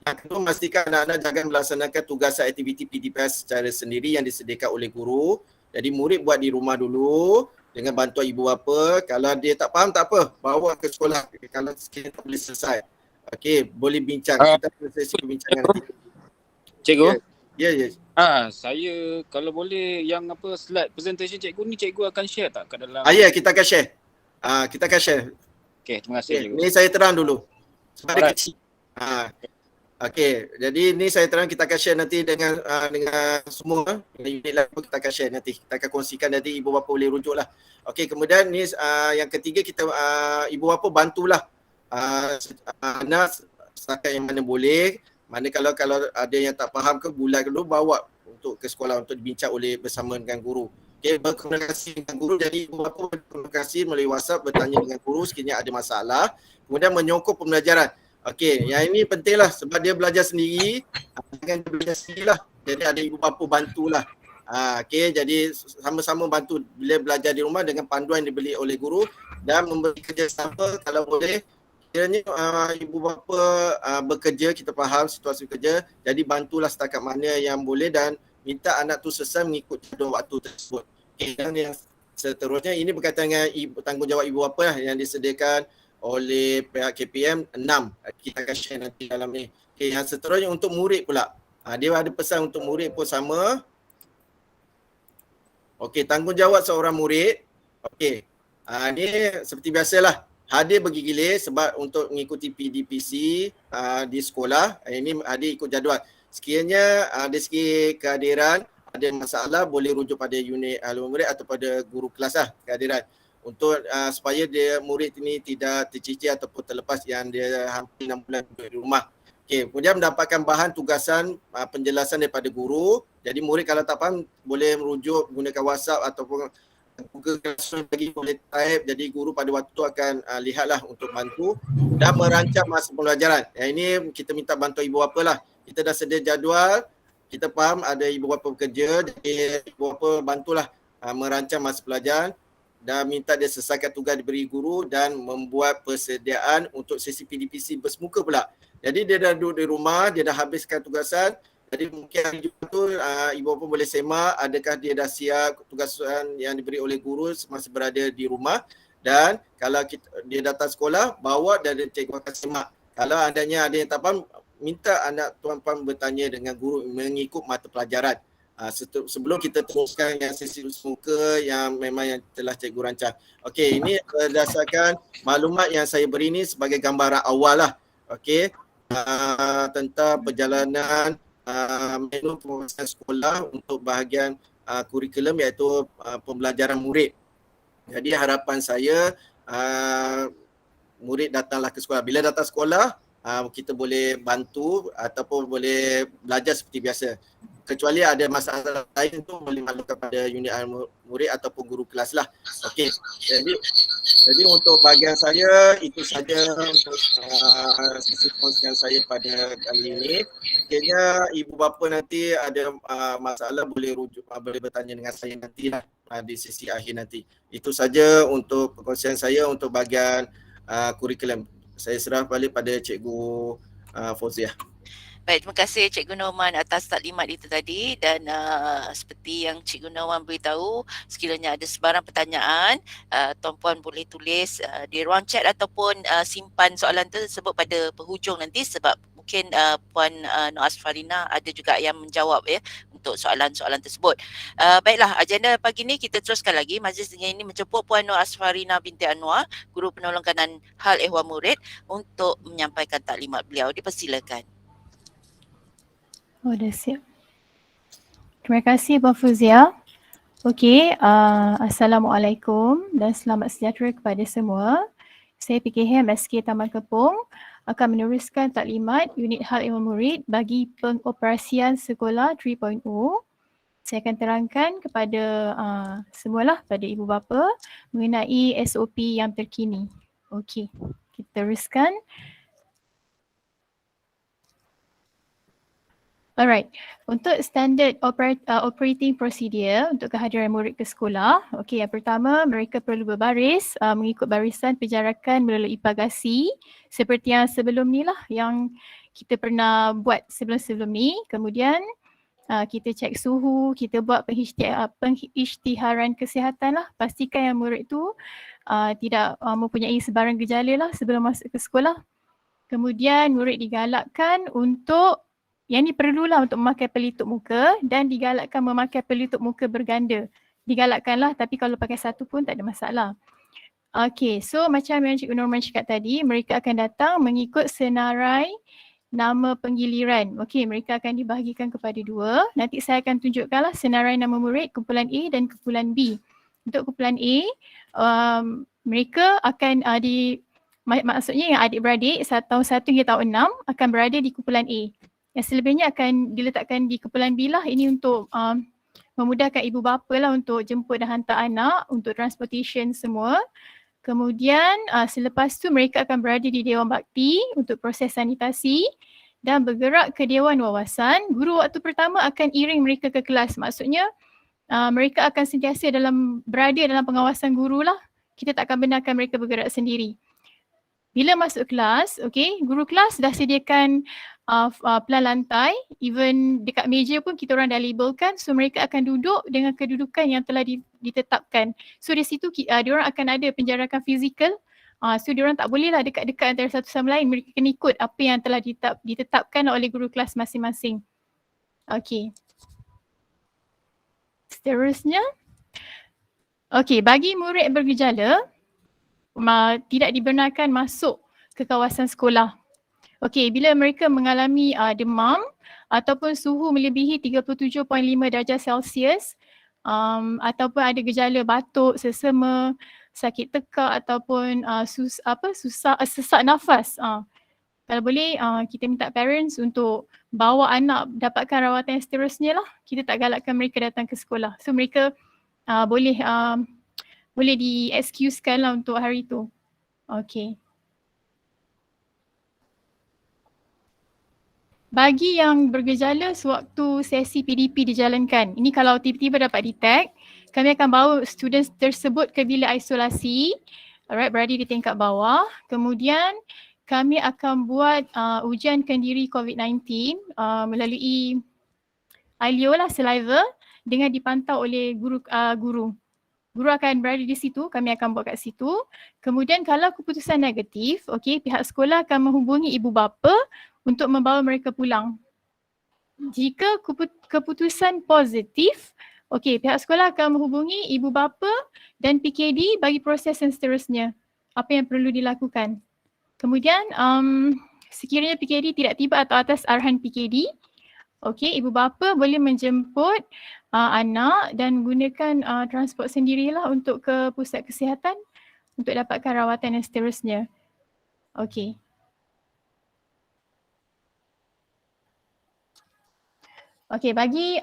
Yang kedua, memastikan anak-anak jagaan melaksanakan tugasan aktiviti PDPS secara sendiri yang disediakan oleh guru. Jadi murid buat di rumah dulu dengan bantuan ibu bapa. Kalau dia tak faham tak apa, bawa ke sekolah. Kalau sekiranya tak boleh selesai. Okey, boleh bincang. Kita ada sesi perbincangan nanti. Cikgu? Ya. Saya kalau boleh yang slide presentation cikgu ni cikgu akan share tak kat dalam? Ya, kita akan share. Kita akan share. Okey, terima kasih cikgu. Ni saya terang dulu. Sebab dia Alright. kecil. Okey, jadi ni saya terang, kita akan share nanti dengan semua. Dengan unit lain pun kita akan share nanti. Kita akan kongsikan nanti, ibu bapa boleh rujuk lah. Okey, kemudian ni yang ketiga, kita ibu bapa bantulah anak setakat yang mana boleh. Mana kalau ada yang tak faham ke, bulan dulu bawa untuk ke sekolah untuk dibincang bersama dengan guru. Okey, berkomunikasi dengan guru. Jadi ibu bapa berkomunikasi melalui WhatsApp, bertanya dengan guru sekiranya ada masalah. Kemudian menyokong pembelajaran. Okey, yang ini penting lah sebab dia belajar sendiri. Jangan dia belajar sendirilah. Jadi ada ibu bapa bantulah. Okey, jadi sama-sama bantu bila belajar di rumah dengan panduan yang dibeli oleh guru dan memberi kerjasama kalau boleh. Kiranya ibu bapa bekerja, kita faham situasi kerja, jadi bantulah setakat mana yang boleh dan minta anak tu selesai mengikut jadual waktu tersebut. Okay, dan yang seterusnya ini berkaitan dengan tanggungjawab ibu bapa lah yang disediakan oleh pihak KPM 6. Kita akan share nanti dalam ni. Okay, yang seterusnya untuk murid pula. Dia ada pesan untuk murid pun sama. Okey, tanggungjawab seorang murid. Okey, ni seperti biasalah. Hadir bergilir sebab untuk mengikuti PDPC di sekolah. Ini hadir ikut jadual. Sekiranya ada segi kehadiran, ada masalah boleh rujuk pada unit murid atau pada guru kelas lah kehadiran. Untuk supaya dia murid ini tidak tercicir ataupun terlepas yang dia hampir 6 bulan duduk di rumah. Okay, kemudian mendapatkan bahan tugasan penjelasan daripada guru. Jadi murid kalau tak faham boleh merujuk gunakan WhatsApp ataupun Google Classroom bagi boleh type. Jadi guru pada waktu tu akan lihatlah untuk bantu dan merancang masa pembelajaran. Yang ini kita minta bantuan ibu bapa lah. Kita dah sedia jadual, kita faham ada ibu bapa bekerja, jadi ibu bapa bantulah merancang masa pelajaran dan minta dia selesaikan tugas diberi guru dan membuat persediaan untuk sesi PDPC bersemuka pula. Jadi dia dah duduk di rumah, dia dah habiskan tugasan. Jadi mungkin hari Jumaat tu ibu bapa boleh semak adakah dia dah siap tugasan yang diberi oleh guru semasa berada di rumah. Dan kalau dia datang sekolah, bawa dan cikgu akan semak. Kalau ada yang tak faham, minta anak tuan-puan bertanya dengan guru mengikut mata pelajaran. Sebelum kita teruskan yang sesi muka yang memang yang telah cikgu rancang. Okey, ini berdasarkan maklumat yang saya beri ni sebagai gambaran awal lah. Okey, tentang perjalanan menu pemeriksaan sekolah untuk bahagian kurikulum iaitu pembelajaran murid. Jadi harapan saya murid datanglah ke sekolah. Bila datang sekolah, kita boleh bantu ataupun boleh belajar seperti biasa. Kecuali ada masalah lain tu boleh maklumkan pada unit murid ataupun guru kelas lah. Okey. Jadi untuk bahagian saya itu saja untuk sesi kongsian saya pada kali ini. Akhirnya ibu bapa nanti ada masalah boleh rujuk, boleh bertanya dengan saya nantilah di sesi akhir nanti. Itu saja untuk perkongsian saya untuk bahagian kurikulum. Saya serah balik pada Cikgu Fauziah. Baik, terima kasih Cikgu Norman atas taklimat itu tadi dan seperti yang Cikgu Norman beritahu, sekiranya ada sebarang pertanyaan, tuan-puan boleh tulis di ruang chat ataupun simpan soalan tersebut pada penghujung nanti sebab mungkin Puan Nur Asfarina ada juga yang menjawab ya untuk soalan-soalan tersebut. Baiklah, agenda pagi ni kita teruskan lagi. Majlis dengan ini menjemput Puan Nur Asfarina binti Anwar, Guru Penolong Kanan Hal Ehwal Murid untuk menyampaikan taklimat beliau. Dipersilakan. Oh, dah siap. Terima kasih Puan Fauziah. Okey, Assalamualaikum dan selamat sejahtera kepada semua. Saya PKH MSK Taman Kepong. akan meneruskan taklimat unit hal ehwal murid bagi pengoperasian sekolah 3.0. Saya akan terangkan kepada semualah, pada ibu bapa mengenai SOP yang terkini. Okey, kita teruskan. Alright, untuk standard operating procedure untuk kehadiran murid ke sekolah. Okey, yang pertama mereka perlu berbaris mengikut barisan penjarakan melalui pagasi seperti yang sebelum ni lah, yang kita pernah buat sebelum-sebelum ni. Kemudian kita cek suhu, kita buat pengisytiharan kesihatan lah. Pastikan yang murid tu tidak mempunyai sebarang gejala lah sebelum masuk ke sekolah. Kemudian murid digalakkan untuk, yang ni perlulah untuk memakai pelitup muka dan digalakkan memakai pelitup muka berganda. Digalakkanlah, tapi kalau pakai satu pun tak ada masalah. Okay, so macam yang Cikgu Norman cakap tadi, mereka akan datang mengikut senarai nama penggiliran. Okey, mereka akan dibahagikan kepada dua. Nanti saya akan tunjukkanlah senarai nama murid kumpulan A dan kumpulan B. Untuk kumpulan A, mereka akan maksudnya yang adik-beradik tahun 1 hingga tahun 6 akan berada di kumpulan A. Yang selebihnya akan diletakkan di kumpulan B lah. Ini untuk memudahkan ibu bapa lah untuk jemput dan hantar anak, untuk transportation semua. Kemudian selepas tu mereka akan berada di Dewan Bakti untuk proses sanitasi dan bergerak ke Dewan Wawasan. Guru waktu pertama akan iring mereka ke kelas. Maksudnya mereka akan sentiasa berada dalam pengawasan guru lah. Kita tak akan benarkan mereka bergerak sendiri. Bila masuk kelas, okay, guru kelas dah sediakan plan lantai, even dekat meja pun kita orang dah labelkan, so mereka akan duduk dengan kedudukan yang telah ditetapkan. So di situ diorang akan ada penjarakan fizikal, so diorang tak boleh lah dekat-dekat antara satu sama lain, mereka kena ikut apa yang telah ditetapkan oleh guru kelas masing-masing. Okay. Seterusnya, okay, bagi murid bergejala, tidak dibenarkan masuk ke kawasan sekolah. Okey, bila mereka mengalami demam ataupun suhu melebihi 37.5 darjah Celsius, ataupun ada gejala batuk, sesama, sakit tekak ataupun sesak nafas. Kalau boleh kita minta parents untuk bawa anak dapatkan rawatan yang seterusnya lah. Kita tak galakkan mereka datang ke sekolah. So mereka boleh di-excusekan lah untuk hari tu. Okay. Bagi yang bergejala sewaktu sesi PDP dijalankan, ini kalau tiba-tiba dapat detect, kami akan bawa students tersebut ke bilik isolasi, alright, berada di tingkat bawah. Kemudian kami akan buat ujian kendiri COVID-19 melalui ILIO lah, saliva, dengan dipantau oleh guru. Guru akan berada di situ, kami akan buat kat situ. Kemudian kalau keputusan negatif, okey, pihak sekolah akan menghubungi ibu bapa untuk membawa mereka pulang. Jika keputusan positif, okey, pihak sekolah akan menghubungi ibu bapa dan PKD bagi proses yang seterusnya. Apa yang perlu dilakukan. Kemudian sekiranya PKD tidak tiba atau atas arahan PKD, okey, ibu bapa boleh menjemput anak dan gunakan transport sendirilah untuk ke pusat kesihatan untuk dapatkan rawatan yang seterusnya. Okey. Okey, bagi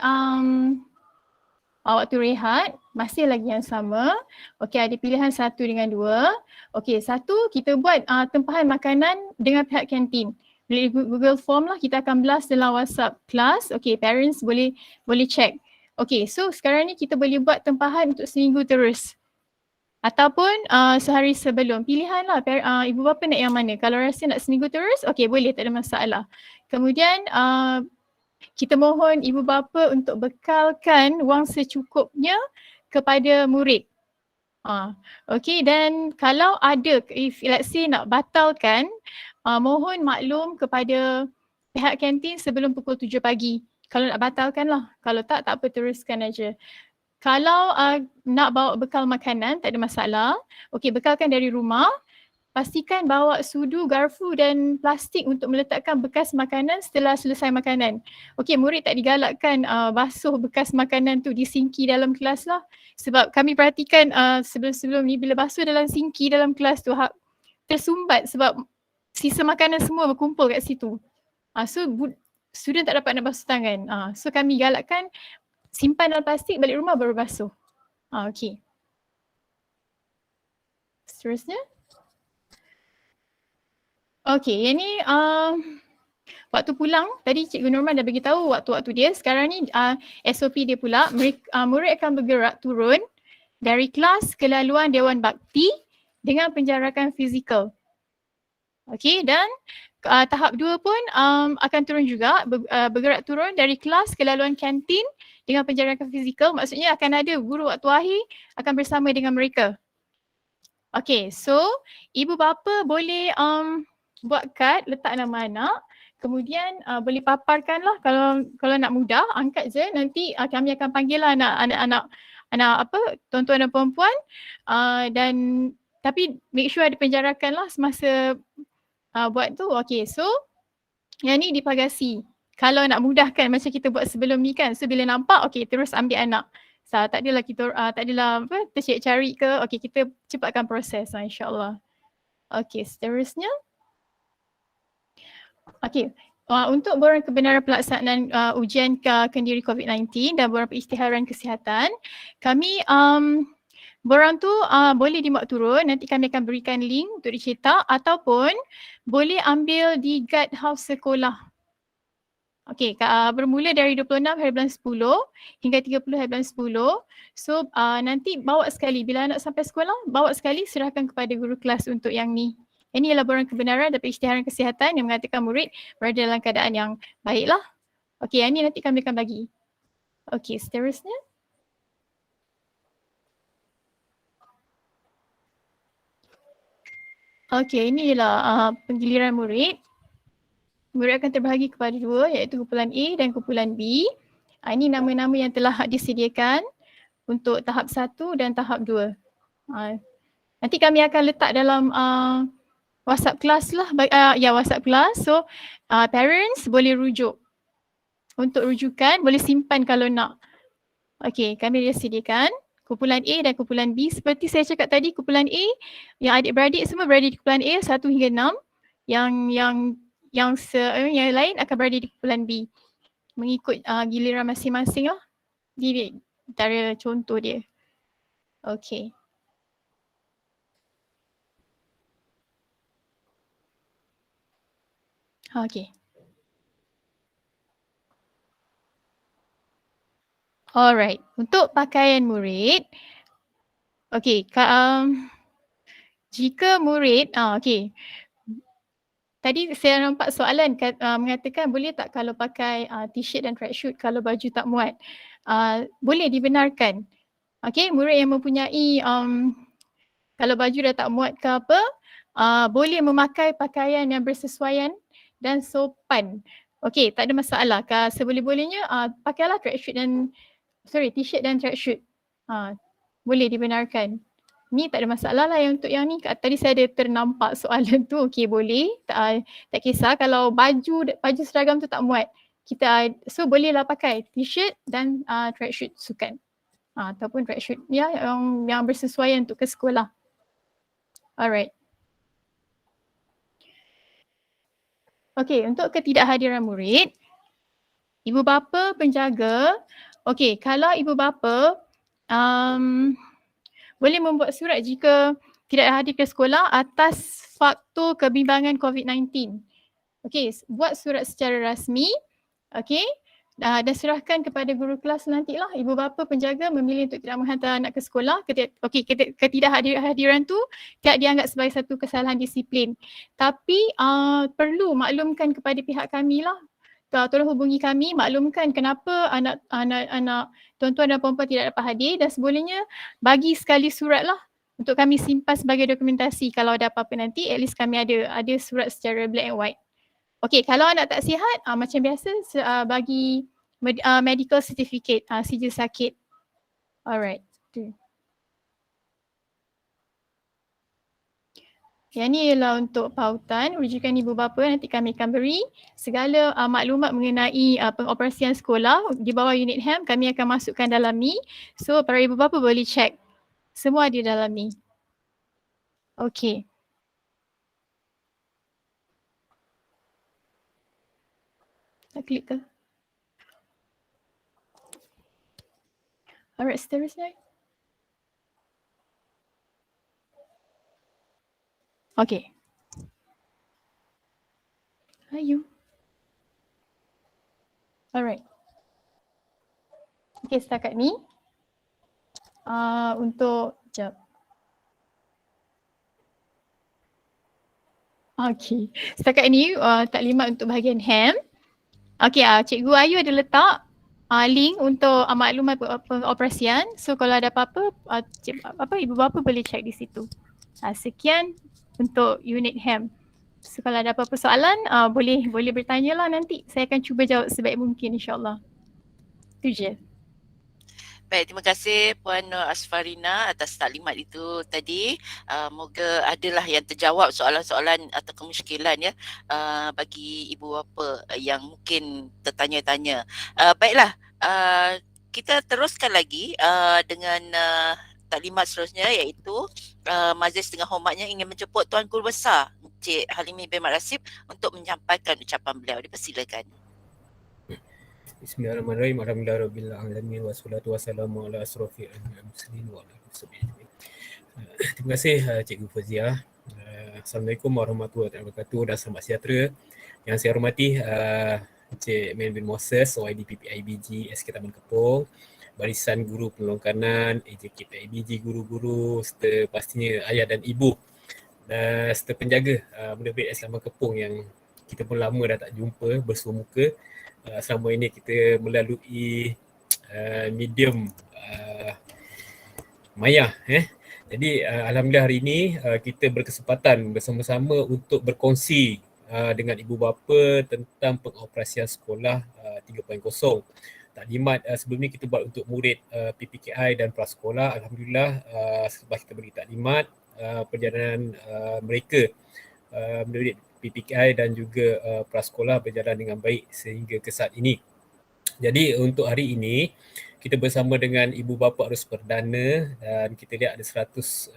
waktu rehat, masih lagi yang sama. Okey, ada pilihan 1 dengan 2. Okey, 1 kita buat tempahan makanan dengan pihak kantin. Melalui Google Form lah, kita akan blast dalam WhatsApp kelas. Okey, parents boleh check. Okey, so sekarang ni kita boleh buat tempahan untuk seminggu terus. Ataupun sehari sebelum. Pilihan lah, ibu bapa nak yang mana. Kalau rasa nak seminggu terus, okey boleh, tak ada masalah. Kemudian kita mohon ibu bapa untuk bekalkan wang secukupnya kepada murid. Okey, dan kalau ada, if let's say nak batalkan, mohon maklum kepada pihak kantin sebelum pukul 7 pagi. Kalau nak batalkan lah, kalau tak apa, teruskan aja. Kalau nak bawa bekal makanan, tak ada masalah. Okey, bekalkan dari rumah. Pastikan bawa sudu, garfu dan plastik untuk meletakkan bekas makanan setelah selesai makanan. Okey, murid tak digalakkan basuh bekas makanan tu di sinki dalam kelas lah. Sebab kami perhatikan sebelum-sebelum ni bila basuh dalam sinki dalam kelas tu tersumbat sebab sisa makanan semua berkumpul kat situ. So student tak dapat nak basuh tangan. So kami galakkan simpan dalam plastik, balik rumah baru basuh. Okay. Seterusnya. Okay, yang ni waktu pulang, tadi Cikgu Norman dah beritahu waktu-waktu dia. Sekarang ni SOP dia pula, murid akan bergerak turun dari kelas ke laluan Dewan Bakti dengan penjarakan fizikal. Okay, dan tahap 2 pun akan turun juga, bergerak turun dari kelas ke laluan kantin dengan penjarakan fizikal. Maksudnya akan ada guru waktu akhir akan bersama dengan mereka. Okay, so ibu bapa boleh buat kad, letak nama anak, kemudian boleh paparkan lah kalau nak mudah, angkat je, nanti kami akan panggil lah anak-anak tuan-tuan dan perempuan, dan tapi make sure ada penjarakan lah semasa buat tu. Okay, so yang ni dipagasi. Kalau nak mudahkan macam kita buat sebelum ni kan, so bila nampak okay terus ambil anak. So, tak adalah kita tercari ke, okay kita cepatkan proses insyaAllah. Okay, seterusnya. Okay, untuk borang kebenaran pelaksanaan ujian kendiri COVID-19 dan borang perisytiharan kesihatan, kami borang tu boleh dimuat turun, nanti kami akan berikan link untuk dicetak ataupun boleh ambil di guide house sekolah. Okay, bermula dari 26 hari bulan 10 hingga 30 hari bulan 10. So nanti bawa sekali, bila anak sampai sekolah, bawa sekali, serahkan kepada guru kelas untuk yang ni. Ini adalah laporan kebenaran dan perisytiharan kesihatan yang mengatakan murid berada dalam keadaan yang baiklah. Okay, yang ni nanti kami akan bagi. Okay, seterusnya. Okay, ini ialah penggiliran murid. Murid akan terbahagi kepada dua, iaitu kumpulan A dan kumpulan B. Ini nama-nama yang telah disediakan untuk tahap 1 dan tahap 2. Nanti kami akan letak dalam WhatsApp kelas lah, WhatsApp kelas. So parents boleh rujuk. Untuk rujukan boleh simpan kalau nak. Okay, kami dah sediakan kumpulan A dan kumpulan B. Seperti saya cakap tadi, kumpulan A, yang adik-beradik semua berada di kumpulan A 1 hingga 6. Yang lain akan berada di kumpulan B. Mengikut giliran masing-masing lah. Di antara contoh dia. Okay. Okay. Alright. Untuk pakaian murid. Okay. Jika murid, okay. Tadi saya nampak soalan mengatakan boleh tak kalau pakai t-shirt dan tracksuit kalau baju tak muat. Boleh, dibenarkan. Okay, murid yang mempunyai kalau baju dah tak muat ke apa, boleh memakai pakaian yang bersesuaian dan sopan. Okay, tak ada masalah. Seboleh-bolehnya pakailah t-shirt dan tracksuit. Boleh dibenarkan. Ni tak ada masalah lah yang untuk yang ni. Tadi saya ada ternampak soalan tu. Okay, boleh. Tak kisah kalau baju seragam tu tak muat. So bolehlah pakai t-shirt dan tracksuit sukan. Ataupun tracksuit yang bersesuaian untuk ke sekolah. Alright. Okay, untuk ketidakhadiran murid, ibu bapa penjaga. Okay, kalau ibu bapa boleh membuat surat jika tidak hadir ke sekolah atas faktor kebimbangan COVID-19. Okey, buat surat secara rasmi. Okey, dan serahkan kepada guru kelas nantilah. Ibu bapa penjaga memilih untuk tidak menghantar anak ke sekolah. Ketidakhadiran tu tidak dianggap sebagai satu kesalahan disiplin. Tapi perlu maklumkan kepada pihak kami lah. Tolong hubungi kami, maklumkan kenapa anak tuan-tuan dan puan-puan tidak dapat hadir, dan sebolehnya bagi sekali surat lah untuk kami simpan sebagai dokumentasi. Kalau ada apa-apa nanti, at least kami ada surat secara black and white. Okay, kalau anak tak sihat, macam biasa bagi medical certificate, sijil sakit. Alright. Yang ni ialah untuk pautan rujukan ibu bapa. Nanti kami akan beri segala maklumat mengenai pengoperasian sekolah di bawah unit HEM. Kami akan masukkan dalam ni. So para ibu bapa boleh check. Semua ada dalam ni. Okay. Nak klik ke? Alright, seterusnya. Okay. Ayu. Alright. Okay, setakat ni untuk sekejap. Okay, setakat ni taklimat untuk bahagian HAM. Okay, Cikgu Ayu ada letak link untuk maklumat pengoperasian. So kalau ada apa-apa, ibu bapa boleh check di situ. Sekian untuk unit HAM. So kalau ada apa-apa soalan, boleh bertanya lah nanti. Saya akan cuba jawab sebaik mungkin, insyaAllah. Itu je. Baik, terima kasih Puan Nur Asfarina atas taklimat itu tadi. Moga adalah yang terjawab soalan-soalan atau kemusykilan ya bagi ibu bapa yang mungkin tertanya-tanya. Baiklah, kita teruskan lagi dengan taklimat seterusnya iaitu majlis dengan hormatnya ingin menjemput Tuan Guru Besar Encik Halimi bin Mat Rasib untuk menyampaikan ucapan beliau. Dipersilakan. Bismillahirrahmanirrahim. Alhamdulillahirabbil wassalatu wassalamu ala asrofil mursalin wa ala alihi. Terima kasih Cikgu Fauziah. Assalamualaikum warahmatullahi wabarakatuh dan selamat sejahtera. Yang saya hormati Encik Melvin Moses, OID PPIBG SK Taman Kepong, barisan guru penolong kanan, AJK PIBG guru-guru serta pastinya ayah dan ibu dan serta penjaga murid-murid SK Taman Kepong yang kita pun lama dah tak jumpa bersua muka. Selama ini kita melalui medium maya. Jadi alhamdulillah hari ini kita berkesempatan bersama-sama untuk berkongsi dengan ibu bapa tentang pengoperasian sekolah 3.0. Taklimat sebelum ni kita buat untuk murid PPKI dan prasekolah. Alhamdulillah selepas kita beri taklimat perjalanan mereka murid PPKI dan juga prasekolah berjalan dengan baik sehingga ke saat ini. Jadi untuk hari ini kita bersama dengan ibu bapa arus perdana dan kita lihat ada 101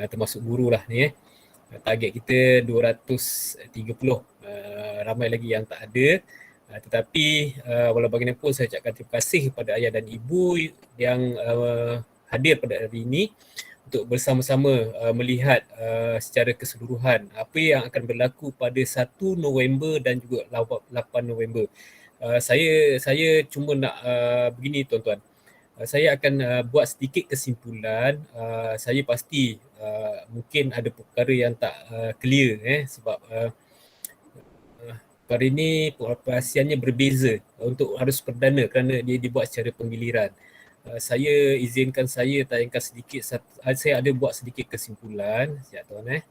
termasuk guru lah ni. Target kita 230, ramai lagi yang tak ada. Tetapi walau bagaimanapun saya ucapkan terima kasih kepada ayah dan ibu yang hadir pada hari ini untuk bersama-sama melihat secara keseluruhan apa yang akan berlaku pada 1 November dan juga 8 November. Saya cuma nak begini tuan-tuan. Saya akan buat sedikit kesimpulan. Saya pasti mungkin ada perkara yang tak clear sebab perkara ini pengoperasiannya berbeza untuk arus perdana kerana dia dibuat secara penggiliran. Saya izinkan saya tayangkan sedikit, saya ada buat sedikit kesimpulan. Sekejap tuan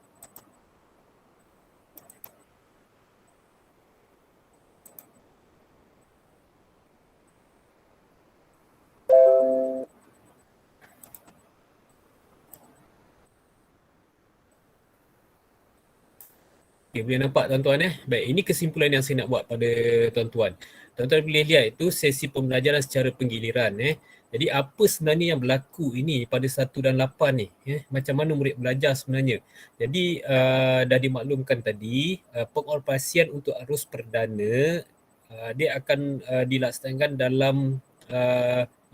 Okay, boleh nampak tuan-tuan Baik, ini kesimpulan yang saya nak buat pada tuan-tuan. Tuan-tuan boleh lihat itu sesi pembelajaran secara penggiliran Jadi apa sebenarnya yang berlaku ini pada 1 dan 8 ni? Macam mana murid belajar sebenarnya? Jadi dah dimaklumkan tadi, pengoperasian untuk arus perdana dia akan dilaksanakan dalam 50%.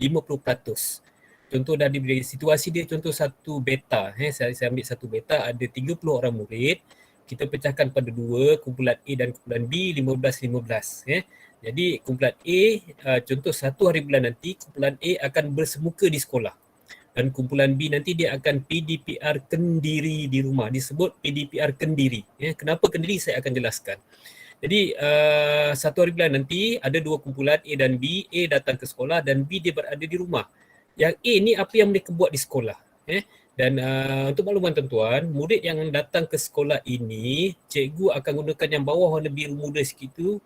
Contoh dah diberi situasi dia, contoh satu beta. Saya ambil satu beta, ada 30 orang murid. Kita pecahkan pada 2, kumpulan A dan kumpulan B, 15-15. Jadi kumpulan A, contoh satu hari bulan nanti, kumpulan A akan bersemuka di sekolah. Dan kumpulan B nanti dia akan PDPR kendiri di rumah. Disebut PDPR kendiri. Kenapa kendiri saya akan jelaskan. Jadi satu hari bulan nanti ada 2 kumpulan A dan B. A datang ke sekolah dan B dia berada di rumah. Yang A ni apa yang mereka buat di sekolah. Dan untuk makluman tuan-tuan, murid yang datang ke sekolah ini, cikgu akan gunakan yang bawah warna biru muda sikit tu.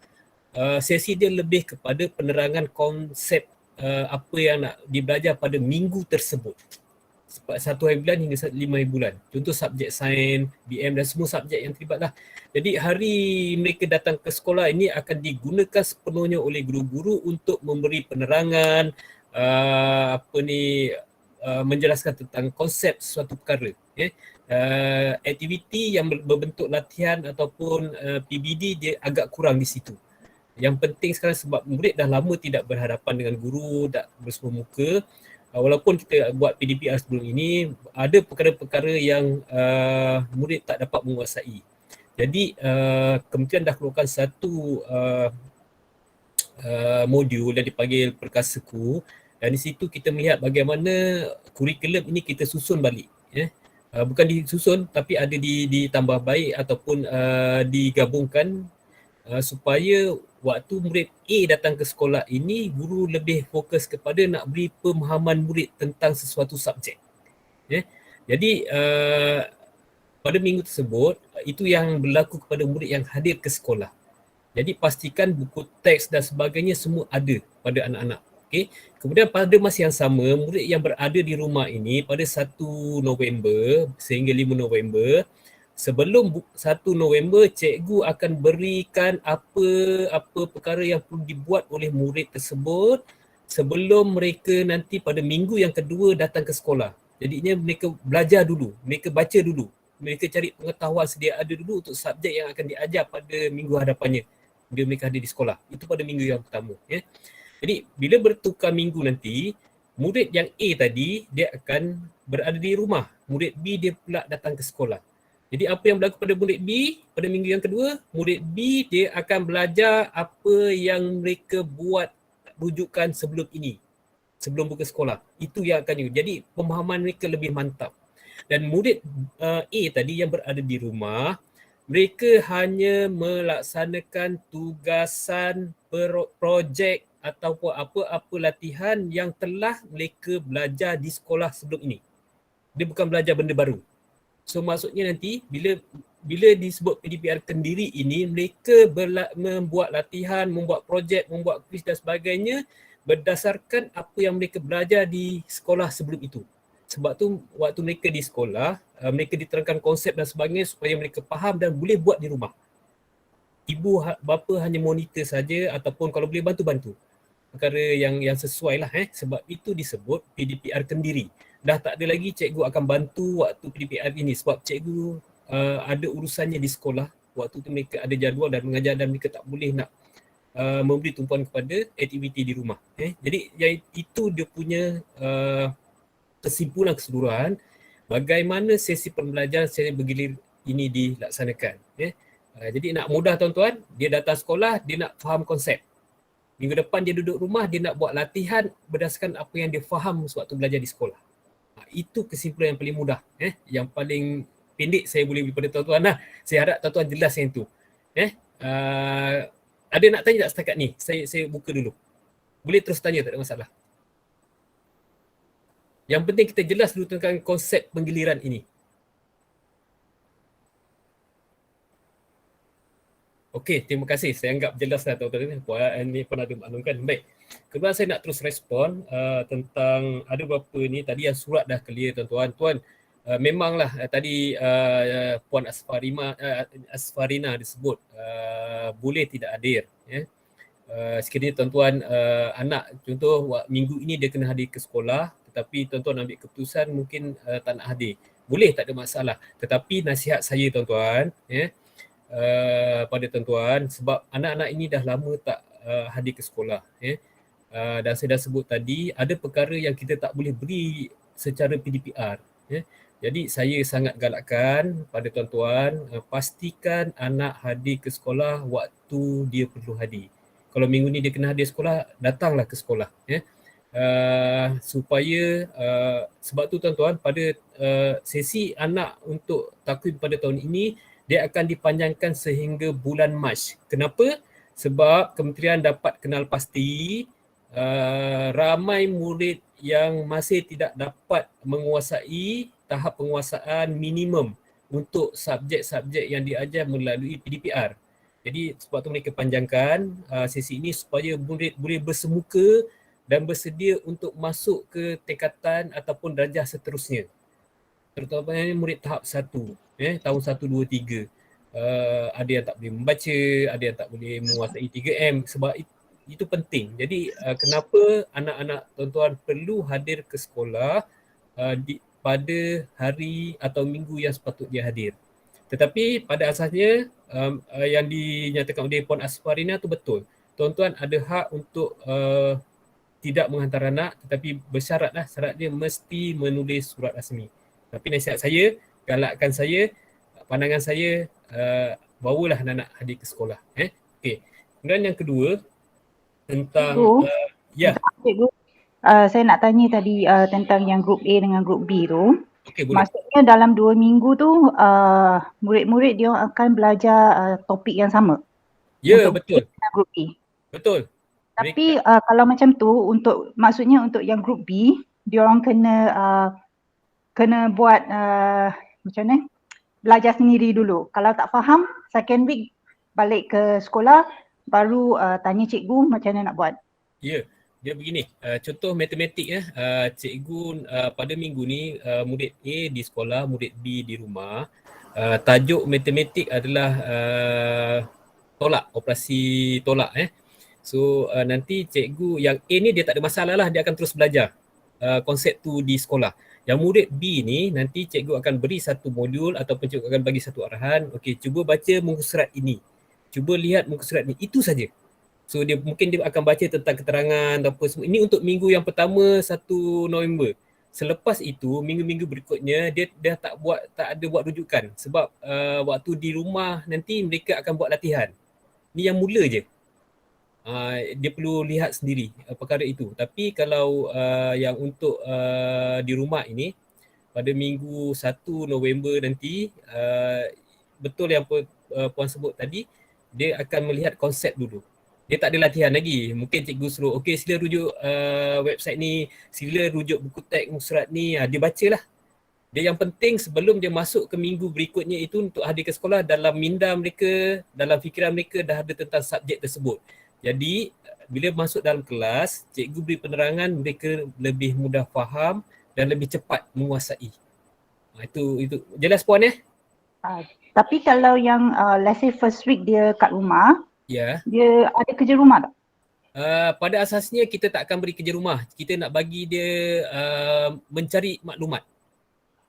Sesi dia lebih kepada penerangan konsep apa yang nak dibelajar pada minggu tersebut. 1 hari bulan hingga 5 hari bulan. Contoh subjek sains, BM dan semua subjek yang terlibat lah. Jadi hari mereka datang ke sekolah ini akan digunakan sepenuhnya oleh guru-guru untuk memberi penerangan, menjelaskan tentang konsep suatu perkara. aktiviti yang berbentuk latihan ataupun PBD dia agak kurang di situ. Yang penting sekarang sebab murid dah lama tidak berhadapan dengan guru, tak bersua muka. Walaupun kita buat PDPR sebelum ini, ada perkara-perkara yang murid tak dapat menguasai. Jadi kementerian dah keluarkan satu modul yang dipanggil Perkasaku, dan di situ kita melihat bagaimana kurikulum ini kita susun balik. Bukan disusun tapi ada ditambah baik ataupun digabungkan supaya waktu murid A datang ke sekolah ini, guru lebih fokus kepada nak beri pemahaman murid tentang sesuatu subjek. Jadi pada minggu tersebut, itu yang berlaku kepada murid yang hadir ke sekolah. Jadi pastikan buku teks dan sebagainya semua ada pada anak-anak. Okay. Kemudian pada masa yang sama, murid yang berada di rumah ini pada 1 November sehingga 5 November, sebelum 1 November, cikgu akan berikan apa perkara yang perlu dibuat oleh murid tersebut sebelum mereka nanti pada minggu yang kedua datang ke sekolah. Jadinya mereka belajar dulu, mereka baca dulu, mereka cari pengetahuan sedia ada dulu untuk subjek yang akan diajar pada minggu hadapannya bila mereka hadir di sekolah. Itu pada minggu yang pertama. Jadi bila bertukar minggu nanti, murid yang A tadi dia akan berada di rumah, murid B dia pula datang ke sekolah. Jadi apa yang berlaku pada murid B pada minggu yang kedua, murid B dia akan belajar apa yang mereka buat rujukan sebelum ini, sebelum buka sekolah. Itu yang akan jadi pemahaman mereka lebih mantap. Dan murid A tadi yang berada di rumah, mereka hanya melaksanakan tugasan projek ataupun apa-apa latihan yang telah mereka belajar di sekolah sebelum ini. Dia bukan belajar benda baru. So maksudnya nanti bila disebut PDPR Kendiri ini, mereka membuat latihan, membuat projek, membuat kuis dan sebagainya berdasarkan apa yang mereka belajar di sekolah sebelum itu. Sebab tu waktu mereka di sekolah, mereka diterangkan konsep dan sebagainya supaya mereka faham dan boleh buat di rumah. Ibu bapa hanya monitor saja ataupun kalau boleh bantu-bantu. Perkara yang sesuai lah sebab itu disebut PDPR Kendiri. Dah tak ada lagi cikgu akan bantu waktu PDPR ini sebab cikgu ada urusannya di sekolah. Waktu tu mereka ada jadual dan mengajar dan mereka tak boleh nak memberi tumpuan kepada aktiviti di rumah. Jadi itu dia punya kesimpulan keseluruhan bagaimana sesi pembelajaran secara bergilir ini dilaksanakan. Jadi nak mudah tuan-tuan, dia datang sekolah, dia nak faham konsep. Minggu depan dia duduk rumah, dia nak buat latihan berdasarkan apa yang dia faham sewaktu belajar di sekolah. Itu kesimpulan yang paling mudah. Yang paling pendek saya boleh beri pada tuan-tuan lah. Saya harap tuan-tuan jelas yang tu. Ada nak tanya tak setakat ni? Saya buka dulu. Boleh terus tanya, tak ada masalah. Yang penting kita jelas dulu tentang konsep penggiliran ini. Okey, terima kasih. Saya anggap jelas dah tuan-tuan ini pernah dimaklumkan. Baik. Kemudian saya nak terus respon tentang ada beberapa ni tadi yang surat dah clear tuan-tuan. Tuan, memanglah tadi Puan Asfarina disebut boleh tidak hadir. Sekiranya tuan-tuan anak contoh minggu ini dia kena hadir ke sekolah tetapi tuan-tuan ambil keputusan mungkin tak nak hadir. Boleh, tak ada masalah. Tetapi nasihat saya tuan-tuan pada tuan-tuan sebab anak-anak ini dah lama tak hadir ke sekolah. Dan saya dah sebut tadi ada perkara yang kita tak boleh beri secara PDPR. Jadi saya sangat galakkan pada tuan-tuan pastikan anak hadir ke sekolah waktu dia perlu hadir. Kalau minggu ni dia kena hadir sekolah, datanglah ke sekolah. Supaya sebab tu tuan-tuan pada sesi anak untuk takwim pada tahun ini dia akan dipanjangkan sehingga bulan Mac. Kenapa? Sebab kementerian dapat kenal pasti ramai murid yang masih tidak dapat menguasai tahap penguasaan minimum untuk subjek-subjek yang diajar melalui PDPR. Jadi sebab tu mereka panjangkan sesi ini supaya murid boleh bersemuka dan bersedia untuk masuk ke tingkatan ataupun darjah seterusnya. Terutamanya murid tahap 1, tahun 1, 2, 3. Ada yang tak boleh membaca, ada yang tak boleh menguasai 3M sebab itu penting. Jadi kenapa anak-anak tuan-tuan perlu hadir ke sekolah pada hari atau minggu yang sepatutnya hadir. Tetapi pada asasnya yang dinyatakan oleh Puan Asfarina tu betul. Tuan-tuan ada hak untuk tidak menghantar anak, tetapi bersyaratlah, syarat dia mesti menulis surat rasmi. Tapi nasihat saya, galakkan saya, pandangan saya, bawalah anak-anak hadir ke sekolah. Okey. Kemudian yang kedua tentang Cikgu, Cikgu, saya nak tanya tadi tentang yang group A dengan group B tu. Okey, boleh. Maksudnya dalam 2 minggu tu murid-murid dia akan belajar topik yang sama. Ya, untuk betul. Group B. Betul. Tapi kalau macam tu maksudnya untuk yang group B, dia orang kena buat macam mana? Belajar sendiri dulu. Kalau tak faham, second week balik ke sekolah baru tanya cikgu macam mana nak buat. Ya, dia begini. Contoh matematik cikgu pada minggu ni murid A di sekolah, murid B di rumah. Tajuk matematik adalah tolak, operasi tolak. So nanti cikgu yang A ni dia tak ada masalah lah, dia akan terus belajar konsep tu di sekolah. Yang murid B ni nanti cikgu akan beri satu modul ataupun cikgu akan bagi satu arahan. Okey, cuba baca muka surat ini. Cuba lihat muka surat ni. Itu saja. So mungkin dia akan baca tentang keterangan atau apa semua. Ini untuk minggu yang pertama 1 November. Selepas itu minggu-minggu berikutnya dia tak ada buat rujukan sebab waktu di rumah nanti mereka akan buat latihan. Ni yang mula je. Dia perlu lihat sendiri perkara itu. Tapi kalau yang untuk di rumah ini pada minggu 1 November nanti betul yang Puan sebut tadi, dia akan melihat konsep dulu. Dia tak ada latihan lagi. Mungkin cikgu suruh, okey sila rujuk website ni, sila rujuk buku teks surat ni, dia bacalah. Dia yang penting sebelum dia masuk ke minggu berikutnya itu untuk hadir ke sekolah, dalam minda mereka, dalam fikiran mereka dah ada tentang subjek tersebut. Jadi bila masuk dalam kelas, cikgu beri penerangan, mereka lebih mudah faham dan lebih cepat menguasai. Itu jelas Puan Tapi kalau yang let's say first week dia kat rumah, dia ada kerja rumah tak? Pada asasnya kita tak akan beri kerja rumah. Kita nak bagi dia mencari maklumat.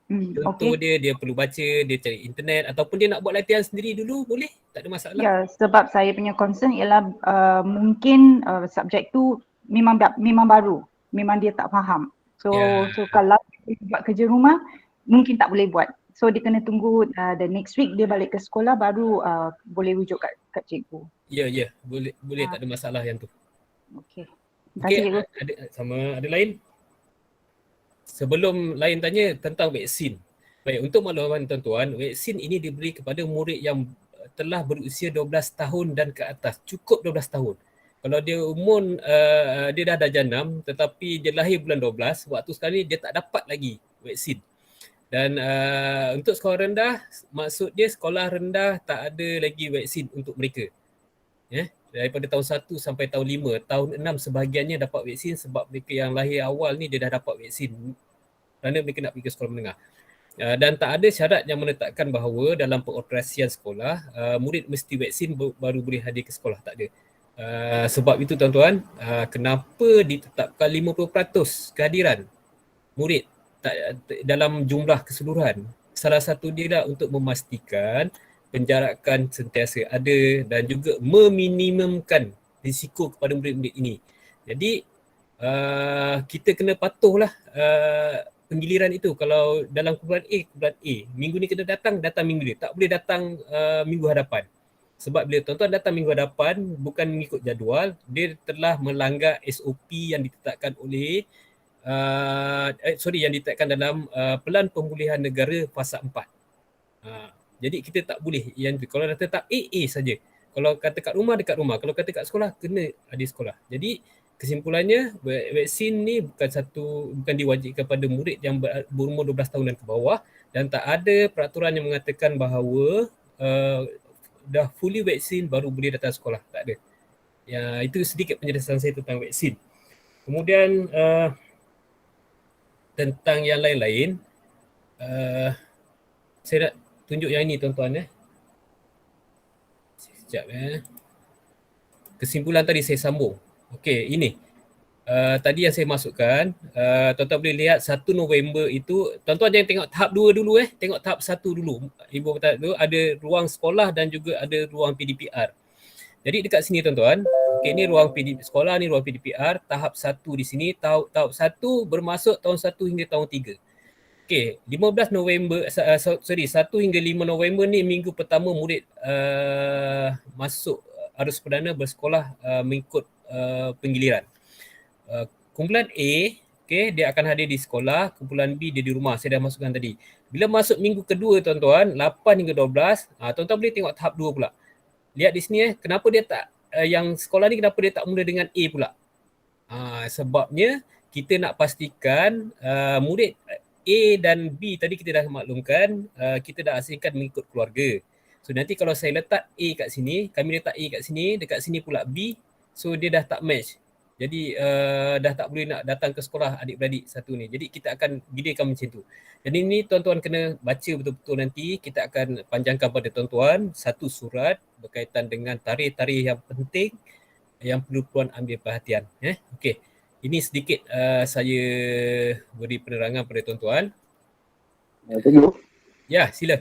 Contoh dia perlu baca, dia cari internet ataupun dia nak buat latihan sendiri dulu, boleh, tak ada masalah. Ya, sebab saya punya concern ialah mungkin subjek tu memang baru, memang dia tak faham. So kalau dia buat kerja rumah mungkin tak boleh buat. So dia kena tunggu the next week dia balik ke sekolah baru boleh rujuk kat cikgu. Ya, boleh tak ada masalah yang tu. Okey. Terima kasih cikgu. Ada lain? Sebelum lain tanya tentang vaksin. Baik, untuk makluman tuan-tuan, vaksin ini diberi kepada murid yang telah berusia 12 tahun dan ke atas. Cukup 12 tahun. Kalau dia umur, dia dah darjah 6 tetapi dia lahir bulan 12, waktu sekarang ni dia tak dapat lagi vaksin. Dan untuk sekolah rendah, maksudnya sekolah rendah tak ada lagi vaksin untuk mereka. Daripada tahun 1 sampai tahun 5, tahun 6 sebahagiannya dapat vaksin sebab mereka yang lahir awal ni dia dah dapat vaksin kerana mereka nak pergi ke sekolah menengah. Dan tak ada syarat yang menetapkan bahawa dalam pengoperasian sekolah murid mesti vaksin baru boleh hadir ke sekolah, tak ada. Sebab itu tuan-tuan, kenapa ditetapkan 50% kehadiran murid dalam jumlah keseluruhan? Salah satu dia lah untuk memastikan penjarakan sentiasa ada dan juga meminimumkan risiko kepada murid-murid ini. Jadi kita kena patuhlah penggiliran itu. Kalau dalam kumpulan A, minggu ni kena datang minggu ni. Tak boleh datang minggu hadapan. Sebab bila tuan-tuan datang minggu hadapan bukan mengikut jadual, dia telah melanggar SOP yang ditetapkan oleh yang ditetapkan dalam Pelan Pemulihan Negara Fasa 4. Jadi kita tak boleh yang kalau dah tetap A saja. Kalau kata kat rumah, dekat rumah. Kalau kata kat sekolah, kena ada sekolah. Jadi kesimpulannya, vaksin ni bukan diwajibkan pada murid yang berumur 12 tahun dan ke bawah dan tak ada peraturan yang mengatakan bahawa dah fully vaksin baru boleh datang sekolah. Tak ada. Ya, itu sedikit penjelasan saya tentang vaksin. Kemudian tentang yang lain-lain, saya nak tunjuk yang ini tuan-tuan. Sekejap. Kesimpulan tadi saya sambung. Okey, ini. tadi yang saya masukkan, tuan-tuan boleh lihat 1 November itu, tuan-tuan jangan tengok tahap 2 dulu tengok tahap 1 dulu. Ibu kata dulu ada ruang sekolah dan juga ada ruang PDPR. Jadi dekat sini tuan-tuan, okey, ni ruang sekolah, ni ruang PDPR, tahap 1 di sini, tahap 1 bermasuk tahun 1 hingga tahun 3. Okey, 15 November, 1 hingga 5 November ni minggu pertama murid masuk arus perdana bersekolah mengikut penggiliran. Kumpulan A, okay, dia akan hadir di sekolah, kumpulan B dia di rumah, saya dah masukkan tadi. Bila masuk minggu kedua tuan-tuan, 8 hingga 12, tuan-tuan boleh tengok tahap 2 pula. Lihat di sini kenapa dia tak, yang sekolah ni kenapa dia tak mula dengan A pula. Sebabnya kita nak pastikan murid A dan B tadi kita dah maklumkan, kita dah asingkan mengikut keluarga. So nanti kalau saya letak A kat sini, kami letak A kat sini, dekat sini pula B, so dia dah tak match. Jadi dah tak boleh nak datang ke sekolah adik-beradik satu ni. Jadi kita akan gidekan macam tu. Jadi ni tuan-tuan kena baca betul-betul nanti. Kita akan panjangkan pada tuan-tuan satu surat berkaitan dengan tarikh-tarikh yang penting yang perlu puan ambil perhatian. Okey. Ini sedikit saya beri penerangan pada tuan-tuan. Cikgu. Ya, sila.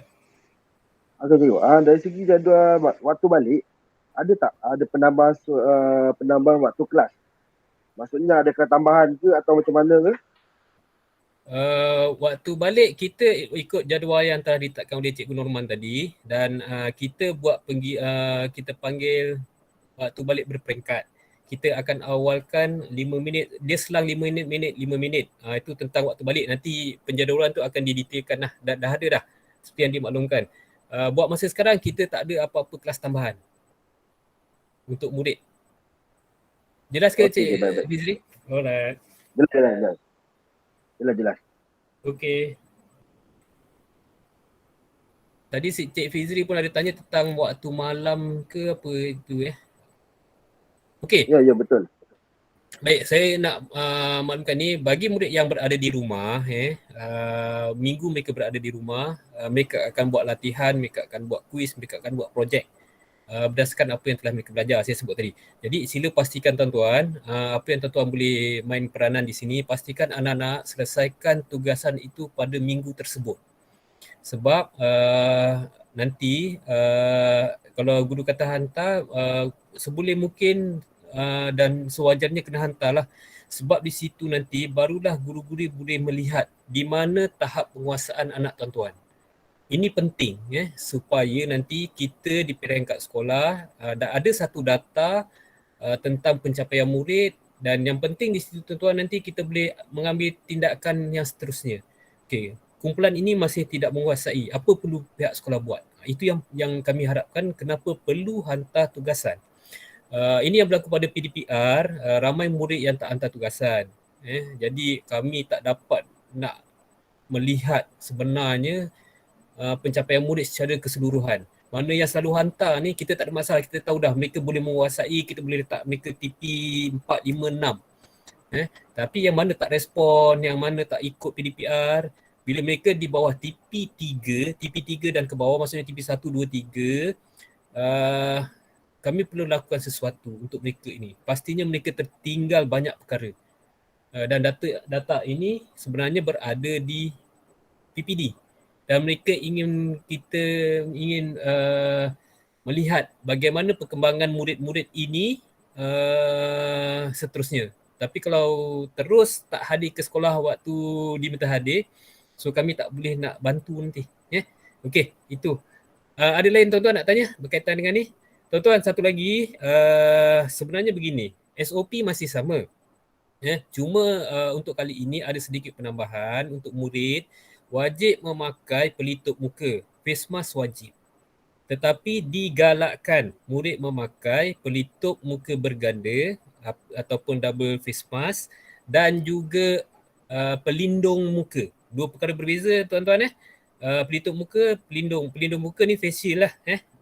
Okey cikgu. Dari segi jadual waktu balik, ada tak ada penambahan waktu kelas? Maksudnya adakah tambahan ke atau macam mana ke? Waktu balik kita ikut jadual yang telah ditetapkan oleh Cikgu Norman tadi, dan kita buat kita panggil waktu balik berperingkat. Kita akan awalkan 5 minit, dia selang 5 minit. Itu tentang waktu balik. Nanti penjadualan tu akan didetailkan lah. Dah ada dah seperti yang dimaklumkan. Buat masa sekarang kita tak ada apa-apa kelas tambahan untuk murid. Jelas ke Cik Fizri? Alright. Jelas. Okey. Tadi si Cik Fizri pun ada tanya tentang waktu malam ke apa itu Okey. Ya, betul. Baik, saya nak maklumkan ni bagi murid yang berada di rumah, minggu mereka berada di rumah, mereka akan buat latihan, mereka akan buat kuis, mereka akan buat projek berdasarkan apa yang telah mereka belajar saya sebut tadi. Jadi sila pastikan tuan-tuan, apa yang tuan-tuan boleh main peranan di sini, pastikan anak-anak selesaikan tugasan itu pada minggu tersebut. Sebab nanti kalau guru kata hantar, seboleh mungkin dan sewajarnya kena hantarlah. Sebab di situ nanti barulah guru-guru boleh melihat di mana tahap penguasaan anak tuan-tuan. Ini penting supaya nanti kita di peringkat sekolah ada satu data tentang pencapaian murid, dan yang penting di situ tuan-tuan nanti kita boleh mengambil tindakan yang seterusnya. Okey, kumpulan ini masih tidak menguasai, apa perlu pihak sekolah buat? Itu yang kami harapkan, kenapa perlu hantar tugasan. Ini yang berlaku pada PDPR, ramai murid yang tak hantar tugasan. Jadi kami tak dapat nak melihat sebenarnya pencapaian murid secara keseluruhan. Mana yang selalu hantar ni kita tak ada masalah, kita tahu dah mereka boleh menguasai, kita boleh letak mereka TP 4, 5, 6. Tapi yang mana tak respon, yang mana tak ikut PDPR, bila mereka di bawah TP 3 dan ke bawah, maksudnya TP 1, 2, 3, kami perlu lakukan sesuatu untuk mereka ini. Pastinya mereka tertinggal banyak perkara. Dan data ini sebenarnya berada di PPD. Dan mereka ingin melihat bagaimana perkembangan murid-murid ini seterusnya. Tapi kalau terus tak hadir ke sekolah waktu diminta hadir, so kami tak boleh nak bantu nanti. Okey, itu. Ada lain tuan-tuan nak tanya berkaitan dengan ni? Tuan-tuan, satu lagi, sebenarnya begini, SOP masih sama. Cuma untuk kali ini ada sedikit penambahan untuk murid wajib memakai pelitup muka, face mask wajib. Tetapi digalakkan murid memakai pelitup muka berganda ataupun double face mask dan juga pelindung muka. Dua perkara berbeza tuan-tuan. Pelitup muka, pelindung muka ni face shield lah.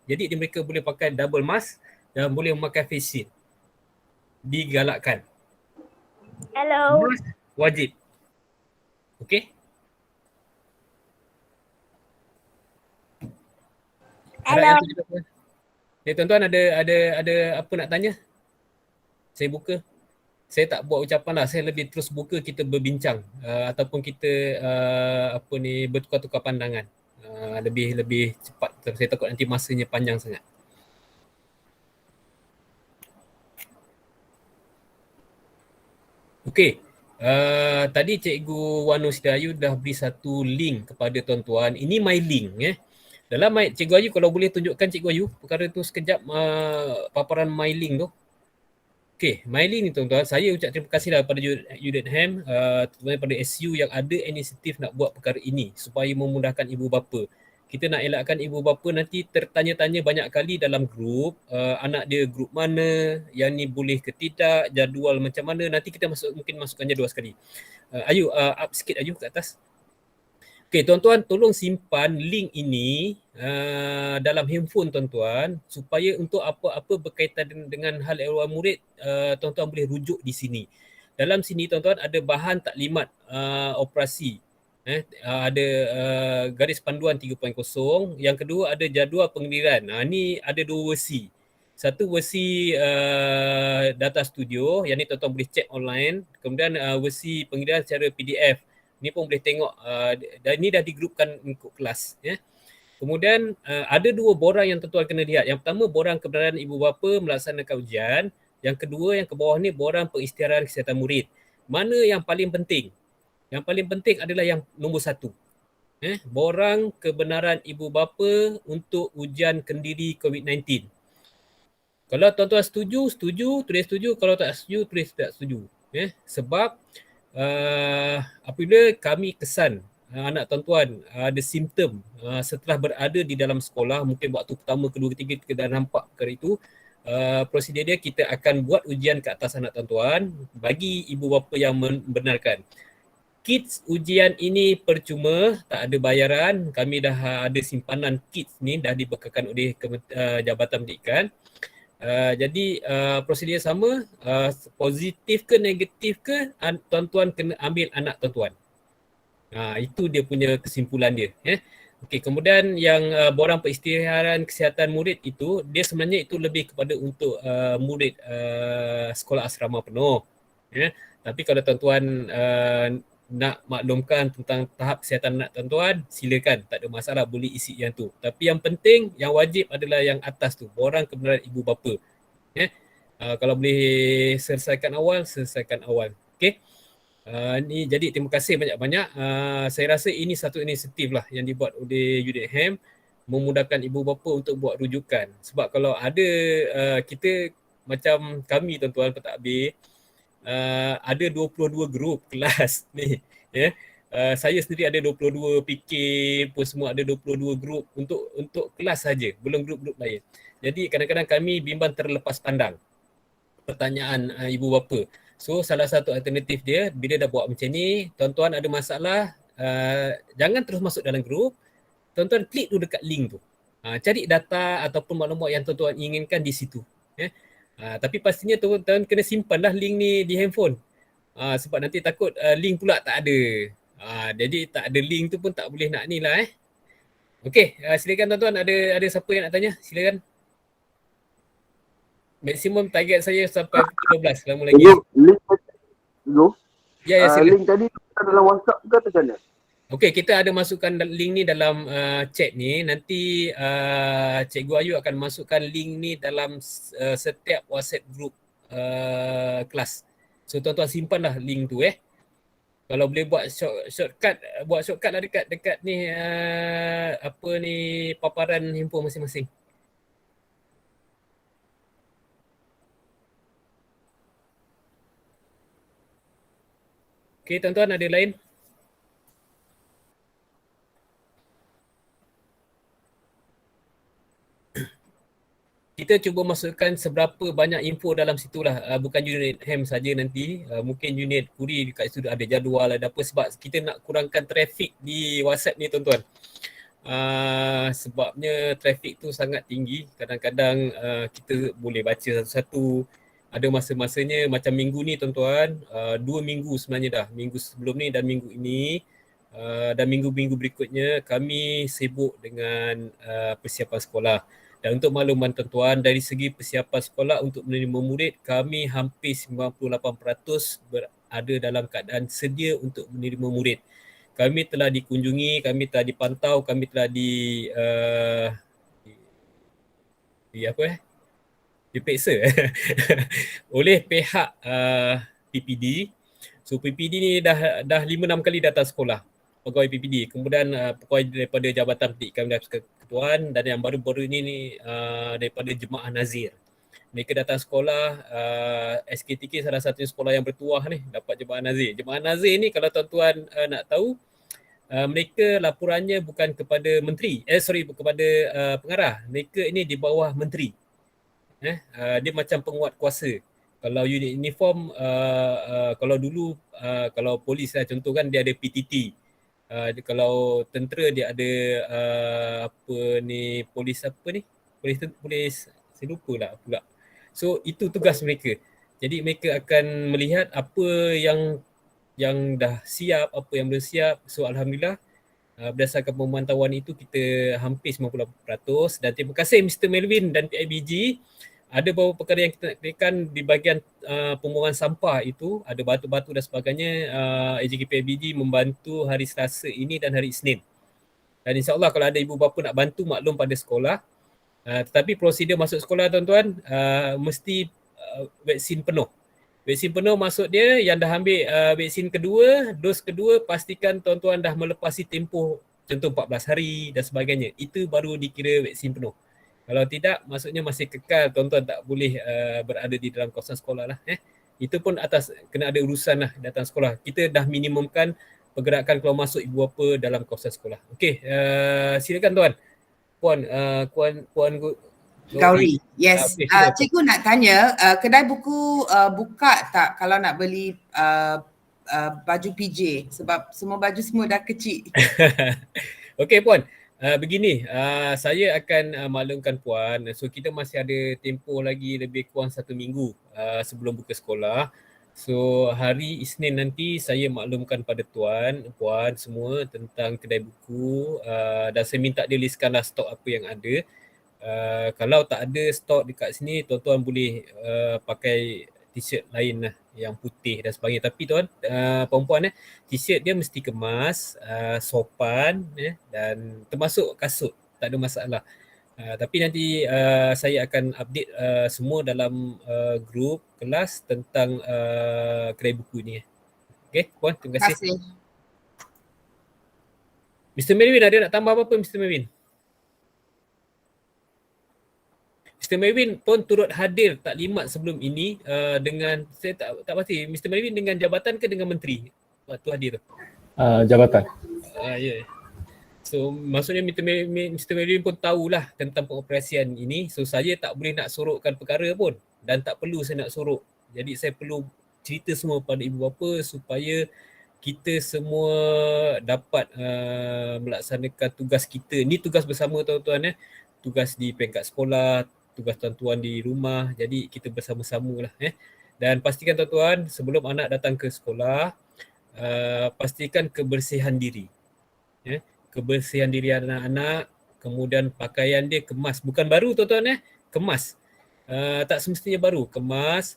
Jadi mereka boleh pakai double mask dan boleh memakai face shield. Digalakkan. Hello. Wajib. Okey? Hello. Tuan-tuan ada apa nak tanya? Saya buka. saya tak buat ucapan lah, saya lebih terus buka kita berbincang ataupun kita bertukar-tukar pandangan. Lebih cepat, saya takut nanti masanya panjang sangat. Okey, tadi Cikgu Wano Sidayu dah beri satu link kepada tuan-tuan. Ini my link Dalam Cikgu Ayu, kalau boleh tunjukkan Cikgu Ayu perkara tu sekejap, paparan my link tu. Okey, my link ni tuan-tuan, saya ucap terima kasihlah kepada UDENHAM, terutama pada SU yang ada inisiatif nak buat perkara ini supaya memudahkan ibu bapa. Kita nak elakkan ibu bapa nanti tertanya-tanya banyak kali dalam grup, anak dia grup mana, yang ni boleh ke tidak, jadual macam mana, nanti kita mungkin masukkan jadual sekali. Ayu, up sikit Ayu ke atas. Okey, tuan-tuan, tolong simpan link ini dalam handphone tuan-tuan supaya untuk apa-apa berkaitan dengan hal ehwal murid, tuan-tuan boleh rujuk di sini. Dalam sini tuan-tuan ada bahan taklimat operasi. Ada garis panduan 3.0. Yang kedua ada jadual penggiliran. Ni ada dua versi. Satu versi data studio, yang ni tuan-tuan boleh check online. Kemudian versi penggiliran secara PDF. Ni pun boleh tengok, dan ni dah digrupkan ikut kelas. Kemudian ada dua borang yang tuan-tuan kena lihat. Yang pertama, borang kebenaran ibu bapa melaksanakan ujian. Yang kedua, yang ke bawah ni, borang pengisytiharan kesihatan murid. Mana yang paling penting? Yang paling penting adalah yang nombor 1. Borang kebenaran ibu bapa untuk ujian kendiri COVID-19. Kalau tuan-tuan setuju, tulis setuju. Kalau tak setuju, tulis tak setuju. Sebab apabila kami kesan anak tuan-tuan ada simptom setelah berada di dalam sekolah, mungkin waktu pertama, kedua, ketiga kita dah nampak perkara itu, prosedur dia kita akan buat ujian ke atas anak tuan-tuan bagi ibu bapa yang membenarkan. Kits ujian ini percuma, tak ada bayaran. Kami dah ada simpanan kits ni dah dibekalkan oleh Jabatan Pendidikan. Jadi prosedur sama, positif ke negatif ke, tuan-tuan kena ambil anak tuan-tuan. Itu dia punya kesimpulan dia. Okey, kemudian yang borang pengisytiharan kesihatan murid itu, dia sebenarnya itu lebih kepada untuk murid sekolah asrama penuh. Tapi kalau tuan-tuan nak maklumkan tentang tahap kesihatan anak tuan-tuan, silakan, tak ada masalah, boleh isi yang tu. Tapi yang penting, yang wajib adalah yang atas tu, borang kebenaran ibu bapa. Kalau boleh selesaikan awal, selesaikan awal. Okey. Ni jadi terima kasih banyak-banyak. Saya rasa ini satu inisiatif lah yang dibuat oleh UDENHAM memudahkan ibu bapa untuk buat rujukan. Sebab kalau ada kita macam kami tuan-tuan pentadbir, ada 22 grup kelas ni. Saya sendiri ada 22, PK pun semua ada 22 grup untuk kelas saja, belum grup-grup lain. Jadi kadang-kadang kami bimbang terlepas pandang pertanyaan ibu bapa. So salah satu alternatif dia, bila dah buat macam ni, tuan-tuan ada masalah, jangan terus masuk dalam grup, tuan-tuan klik tu dekat link tu. Cari data ataupun maklumat yang tuan-tuan inginkan di situ. Tapi pastinya tuan-tuan kena simpanlah link ni di handphone. Sebab nanti takut link pula tak ada. Jadi tak ada link tu pun tak boleh nak ni lah. Okey, silakan tuan-tuan, ada siapa yang nak tanya? Silakan. Maksimum target saya sampai pukul 12 lama lagi. Link tu. Ya, silakan. Link tadi dalam WhatsApp ke macam mana? Okey, kita ada masukkan link ni dalam chat ni. Nanti Cikgu Ayu akan masukkan link ni dalam setiap WhatsApp group kelas. So tuan-tuan simpanlah link tu Kalau boleh buat shortcut lah dekat ni paparan handphone masing-masing. Okey, tuan-tuan, ada lain? Kita cuba masukkan seberapa banyak info dalam situ lah. Bukan unit HAM saja nanti. Mungkin unit Kuri dekat situ ada jadual, ada apa. Sebab kita nak kurangkan trafik di WhatsApp ni tuan-tuan. Sebabnya trafik tu sangat tinggi. Kadang-kadang kita boleh baca satu-satu. Ada masa-masanya macam minggu ni tuan-tuan, 2 minggu sebenarnya dah. Minggu sebelum ni dan minggu ini dan minggu-minggu berikutnya kami sibuk dengan persiapan sekolah. Dan untuk makluman tuan-tuan, dari segi persiapan sekolah untuk menerima murid, kami hampir 98% berada dalam keadaan sedia untuk menerima murid. Kami telah dikunjungi, kami telah dipantau, kami telah dipeksa oleh pihak PPD. So PPD ni dah 5-6 kali datang sekolah, pegawai PPD. Kemudian pegawai daripada Jabatan Pendidikan dan Persekutuan, dan yang baru-baru ini daripada Jemaah Nazir. Mereka datang sekolah, SKTK salah satu sekolah yang bertuah ni dapat Jemaah Nazir. Jemaah Nazir ni kalau tuan-tuan nak tahu, mereka laporannya bukan kepada menteri, kepada pengarah. Mereka ini di bawah menteri. Dia macam penguat kuasa. Kalau unit uniform, kalau dulu kalau polis lah contoh kan, dia ada PTT. Kalau tentera dia ada polis saya lupa lah pula. So itu tugas mereka. Jadi mereka akan melihat apa yang dah siap, apa yang belum siap. So alhamdulillah, berdasarkan pemantauan itu kita hampir 98%. Dan terima kasih Mr. Melvin dan PIBG. Ada beberapa perkara yang kita nak kirakan di bahagian pembuangan sampah itu, ada batu-batu dan sebagainya. AJK PIBG membantu hari Selasa ini dan hari Isnin. Dan insyaAllah kalau ada ibu bapa nak bantu, maklum pada sekolah. Tetapi prosedur masuk sekolah tuan-tuan, mesti vaksin penuh. Vaksin penuh maksud dia yang dah ambil vaksin kedua, dos kedua, pastikan tuan-tuan dah melepasi tempoh contoh 14 hari dan sebagainya. Itu baru dikira vaksin penuh. Kalau tidak, maksudnya masih kekal, tuan-tuan tak boleh berada di dalam kawasan sekolah lah. Itu pun atas kena ada urusan lah datang sekolah. Kita dah minimumkan pergerakan keluar masuk ibu bapa dalam kawasan sekolah. Okey, silakan tuan. Puan Gauri. Yes. Okay, Cikgu nak tanya, kedai buku buka tak kalau nak beli baju PJ? Sebab semua baju semua dah kecil. Okey puan. Begini, saya akan maklumkan puan. So kita masih ada tempoh lagi lebih kurang 1 minggu sebelum buka sekolah. So hari Isnin nanti saya maklumkan pada puan semua tentang kedai buku, dan saya minta dia listkanlah stok apa yang ada. Kalau tak ada stok dekat sini, tuan-tuan boleh pakai t-shirt lain lah yang putih dan sebagainya. Tapi perempuan t-shirt dia mesti kemas, sopan dan termasuk kasut, tak ada masalah. Tapi nanti saya akan update semua dalam grup kelas tentang kedai buku ni. Okey, puan, terima kasih. Mr. Melvin, ada nak tambah apa-apa Mr. Melvin? Mr. Melvin pun turut hadir taklimat sebelum ini dengan, saya tak pasti, Mr. Melvin dengan jabatan ke dengan menteri waktu hadir tu? Jabatan. Ya. So maksudnya Mr. Melvin pun tahulah tentang pengoperasian ini. So saya tak boleh nak sorokkan perkara pun dan tak perlu saya nak sorok. Jadi saya perlu cerita semua pada ibu bapa supaya kita semua dapat melaksanakan tugas kita. Ini tugas bersama tuan-tuan tugas di peringkat sekolah, tugas tuan-tuan di rumah. Jadi kita bersama-sama lah. Dan pastikan tuan-tuan sebelum anak datang ke sekolah, pastikan kebersihan diri. Kebersihan diri anak-anak, kemudian pakaian dia kemas. Bukan baru tuan-tuan kemas. Tak semestinya baru, kemas,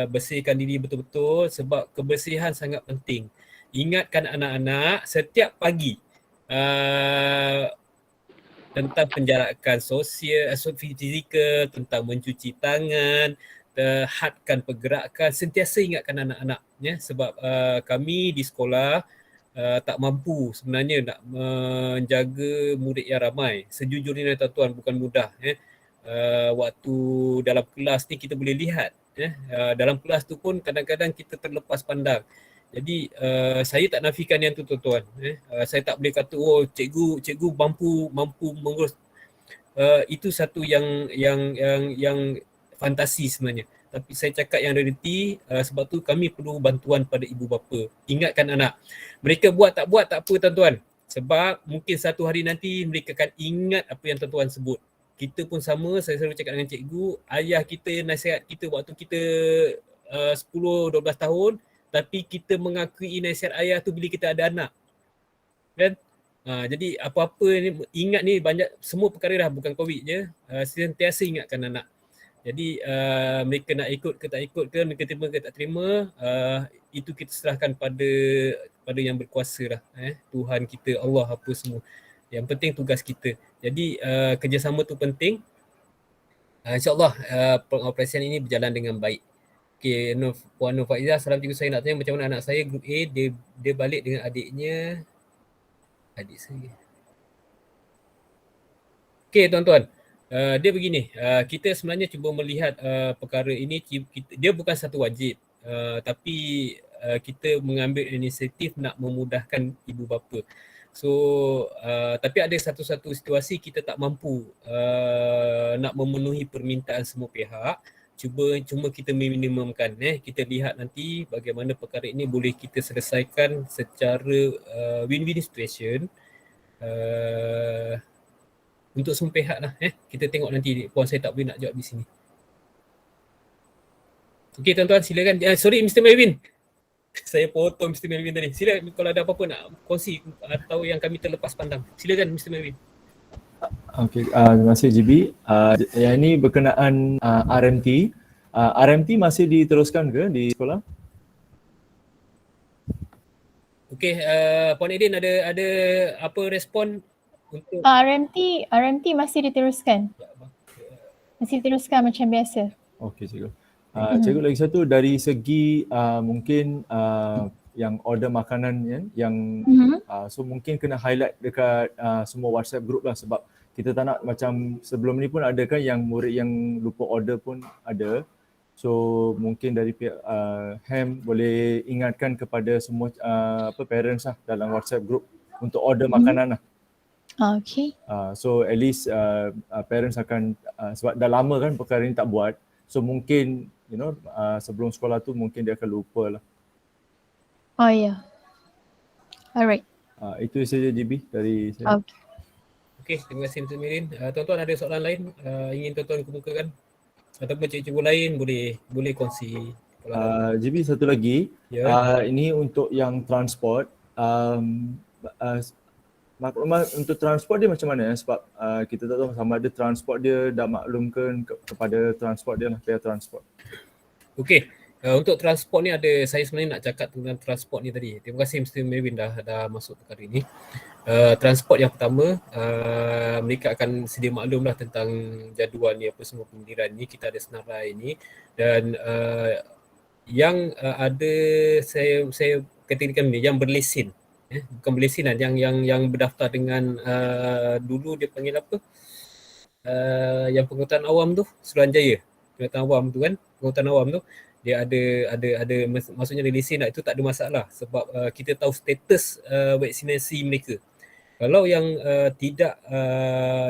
bersihkan diri betul-betul sebab kebersihan sangat penting. Ingatkan anak-anak setiap pagi tentang penjarakan sosial, fizikal, tentang mencuci tangan, hadkan pergerakan, sentiasa ingatkan anak-anak sebab kami di sekolah tak mampu sebenarnya nak menjaga murid yang ramai. Sejujurnya tuan-tuan bukan mudah. Waktu dalam kelas ni kita boleh lihat. Dalam kelas tu pun kadang-kadang kita terlepas pandang. Jadi saya tak nafikan yang tu tuan-tuan. Saya tak boleh kata cikgu mampu mengurus. Itu satu yang fantasi sebenarnya. Tapi saya cakap yang realiti, sebab tu kami perlu bantuan pada ibu bapa. Ingatkan anak. Mereka buat tak apa tuan-tuan. Sebab mungkin satu hari nanti mereka akan ingat apa yang tuan-tuan sebut. Kita pun sama, saya selalu cakap dengan cikgu, ayah kita nasihat kita waktu kita 10-12 tahun, tapi kita mengakui nasihat ayah tu bila kita ada anak. Kan? Jadi apa-apa ni ingat ni banyak semua perkara dah bukan COVID je, sentiasa ingatkan anak. Jadi mereka nak ikut ke tak ikut ke, mereka terima ke tak terima, itu kita serahkan pada yang berkuasa lah, Tuhan kita, Allah apa semua. Yang penting tugas kita. Jadi kerjasama tu penting. InsyaAllah pengoperasian ini berjalan dengan baik. Okay, Puan Nur Faizah, salam cikgu, saya nak tanya macam mana anak saya group A, dia balik dengan adik saya. Okay tuan-tuan, dia begini, kita sebenarnya cuba melihat perkara ini, dia bukan satu wajib, tapi kita mengambil inisiatif nak memudahkan ibu bapa. So tapi ada satu-satu situasi kita tak mampu nak memenuhi permintaan semua pihak. Cuma kita minimumkan, kita lihat nanti bagaimana perkara ini boleh kita selesaikan secara win-win situation untuk semua pihak lah. Kita tengok nanti, puan saya tak boleh nak jawab di sini. Okey tuan-tuan, silakan. Sorry Mr. Melvin, saya potong Mr. Melvin tadi. Silakan kalau ada apa-apa nak kongsi atau yang kami terlepas pandang. Silakan Mr. Melvin. Okey, terima kasih GB. Yang ini berkenaan RMT. RMT masih diteruskan ke di sekolah? Okey, Puan Edin ada apa respon untuk RMT masih diteruskan. Masih diteruskan macam biasa. Okey cikgu. Cikgu lagi satu dari segi mungkin yang order makanan yang so mungkin kena highlight dekat semua WhatsApp group lah, sebab kita tak nak macam sebelum ni pun ada kan yang murid yang lupa order pun ada. So mungkin dari pihak HAM boleh ingatkan kepada semua parents lah dalam WhatsApp group untuk order makanan lah. Okay. So at least parents akan sebab dah lama kan perkara ni tak buat. So mungkin sebelum sekolah tu mungkin dia akan lupa lah. Oh ya. Yeah. Alright. Itu saja GB dari saya. Okay. Okey, terima kasih Mr. Mirin. Tuan-tuan ada soalan lain ingin tuan-tuan kemukakan? Ataupun cikgu lain boleh kongsi. GB satu lagi, ini untuk yang transport. Maklumat untuk transport dia macam mana? Sebab kita tak tahu sama ada transport dia dah maklumkan kepada transport dia lah, pihak transport. Okey, untuk transport ni saya sebenarnya nak cakap tentang transport ni tadi. Terima kasih Mr. Melvin dah masuk perkara ini. Transport yang pertama, mereka akan sedia maklum lah tentang jadual ni, apa semua penggiliran ni, kita ada senarai ni, dan yang ada saya katakan ni yang berlesen, bukan berlesinan, yang berdaftar dengan dulu dia panggil apa, yang pengangkutan awam tu, Suruhanjaya, pengangkutan awam tu kan, pengangkutan awam tu dia ada maksudnya lesen lah, itu tak ada masalah sebab kita tahu status vaksinasi mereka. Kalau yang tidak,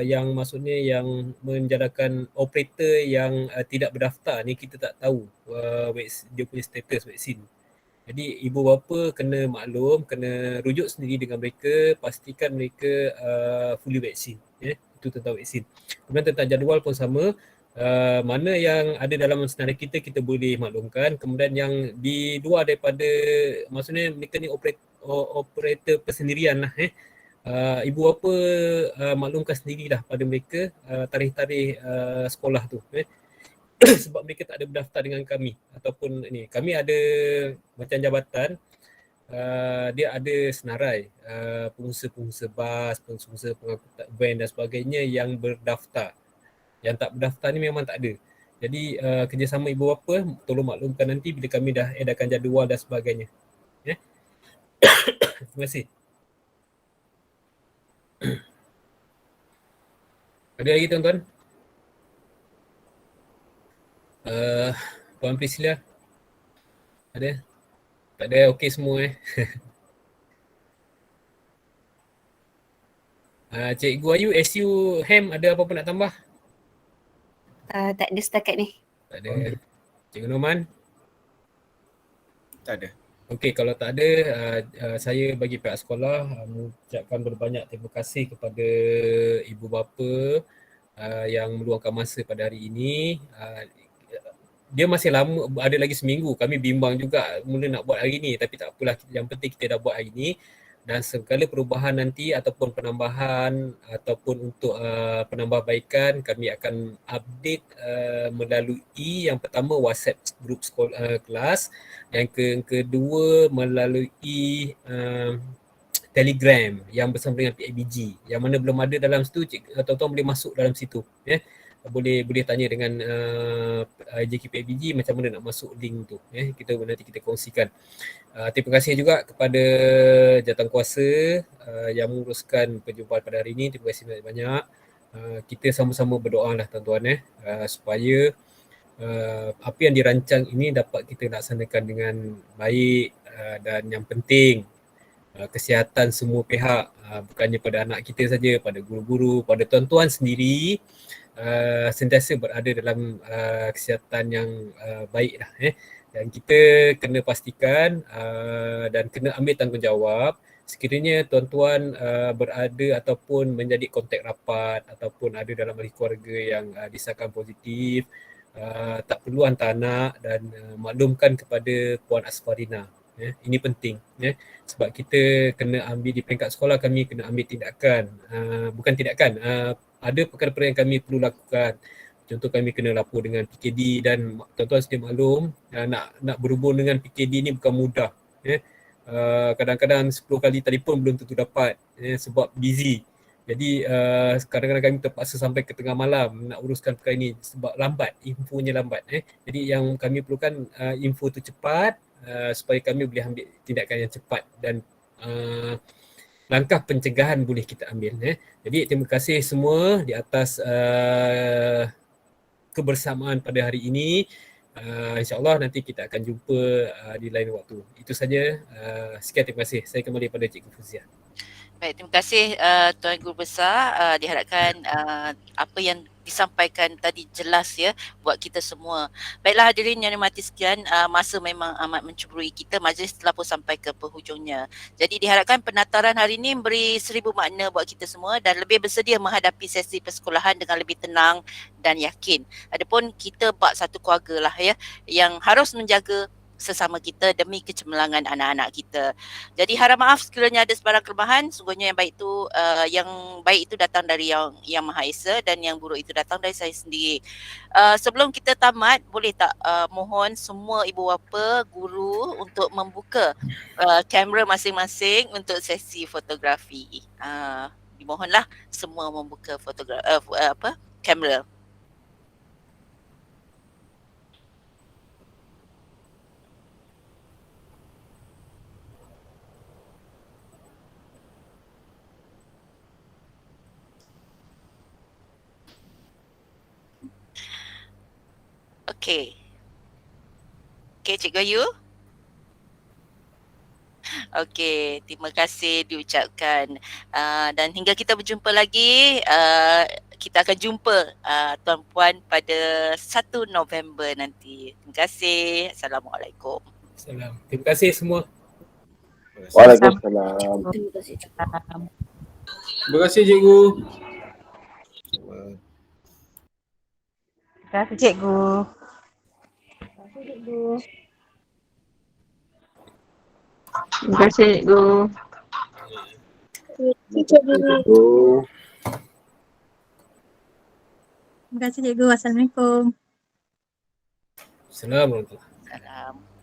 yang maksudnya yang menjalankan operator yang tidak berdaftar ni, kita tak tahu dia punya status vaksin. Jadi ibu bapa kena maklum, kena rujuk sendiri dengan mereka, pastikan mereka fully vaksin. Itu tentang vaksin. Kemudian tentang jadual pun sama, mana yang ada dalam senarai kita boleh maklumkan. Kemudian yang di luar daripada, maksudnya mereka ni operator persendirian lah. Ibu bapa maklumkan sendirilah pada mereka tarikh-tarikh sekolah tu. Sebab mereka tak ada berdaftar dengan kami ataupun ni. Kami ada macam jabatan, dia ada senarai pengusaha-pengusaha bas, pengusaha pengangkutan van dan sebagainya yang berdaftar. Yang tak berdaftar ni memang tak ada. Jadi kerjasama ibu bapa tolong maklumkan nanti bila kami dah edarkan jadual dan sebagainya. Terima kasih. Ada lagi tuan-tuan? Puan Priscilla? Ada? Tak ada, okey semua Cikgu Ayu, SU HAM ada apa-apa nak tambah? Tak ada setakat ni. Tak ada. Cikgu Norman? Tak ada. Okey, kalau tak ada, saya bagi pihak sekolah mengucapkan berbanyak terima kasih kepada ibu bapa yang meluangkan masa pada hari ini. Dia masih lama, ada lagi seminggu. Kami bimbang juga mula nak buat hari ni, tapi tak apalah, yang penting kita dah buat hari ni. dan segala perubahan nanti ataupun penambahan ataupun untuk penambahbaikan kami akan update melalui yang pertama WhatsApp group sekolah kelas, yang kedua melalui Telegram yang bersama dengan PIBG, yang mana belum ada dalam situ, tuan-tuan boleh masuk dalam situ boleh tanya dengan JK PIBG macam mana nak masuk link tu nanti kita kongsikan. Terima kasih juga kepada jawatankuasa yang menguruskan perjumpaan pada hari ini. Terima kasih banyak-banyak. Kita sama-sama berdoa lah tuan-tuan supaya apa yang dirancang ini dapat kita laksanakan dengan baik, dan yang penting kesihatan semua pihak, bukannya pada anak kita saja, pada guru-guru, pada tuan-tuan sendiri sentiasa berada dalam kesihatan yang baik lah. Dan kita kena pastikan dan kena ambil tanggungjawab sekiranya tuan-tuan berada ataupun menjadi kontak rapat ataupun ada dalam ahli keluarga yang disahkan positif, tak perlu hantar anak dan maklumkan kepada Puan Asfarina. Ini penting sebab kita kena ambil di peringkat sekolah, kami kena ambil tindakan, bukan tindakan, ada perkara-perkara yang kami perlu lakukan. Contoh kami kena lapor dengan PKD dan tuan-tuan sedia maklum nak berhubung dengan PKD ni bukan mudah. Kadang-kadang 10 kali telefon belum tentu dapat sebab busy. Jadi kadang-kadang kami terpaksa sampai ke tengah malam nak uruskan perkara ini sebab lambat, infonya lambat. Jadi yang kami perlukan info tu cepat supaya kami boleh ambil tindakan yang cepat dan langkah pencegahan boleh kita ambil. Jadi terima kasih semua di atas kebersamaan pada hari ini. InsyaAllah nanti kita akan jumpa di lain waktu. Itu saja. Sekian, terima kasih. Saya kembali pada Cikgu Fuzia. Baik, terima kasih Tuan Guru Besar. Diharapkan apa yang disampaikan tadi jelas buat kita semua. Baiklah hadirin yang dimati sekian, masa memang amat mencemburui kita, majlis telah pun sampai ke penghujungnya. Jadi diharapkan penataran hari ini memberi 1000 makna buat kita semua dan lebih bersedia menghadapi sesi persekolahan dengan lebih tenang dan yakin. Adapun kita bak satu keluarga lah yang harus menjaga sesama kita demi kecemerlangan anak-anak kita. Jadi harap maaf sekiranya ada sebarang kelemahan. Sungguhnya yang baik itu datang dari yang Maha Esa dan yang buruk itu datang dari saya sendiri. Sebelum kita tamat, boleh tak mohon semua ibu bapa, guru untuk membuka kamera masing-masing untuk sesi fotografi. Dimohonlah semua membuka kamera. Okey, Cikgu Ayu. Okey, terima kasih diucapkan. Dan hingga kita berjumpa lagi, kita akan jumpa tuan-puan pada 1 November nanti. Terima kasih. Assalamualaikum. Salam. Terima kasih semua. Waalaikumsalam. Terima kasih. Terima kasih Cikgu. Terima kasih cikgu. Terima kasih cikgu. Terima kasih cikgu. Assalamualaikum. Assalamualaikum. Salam.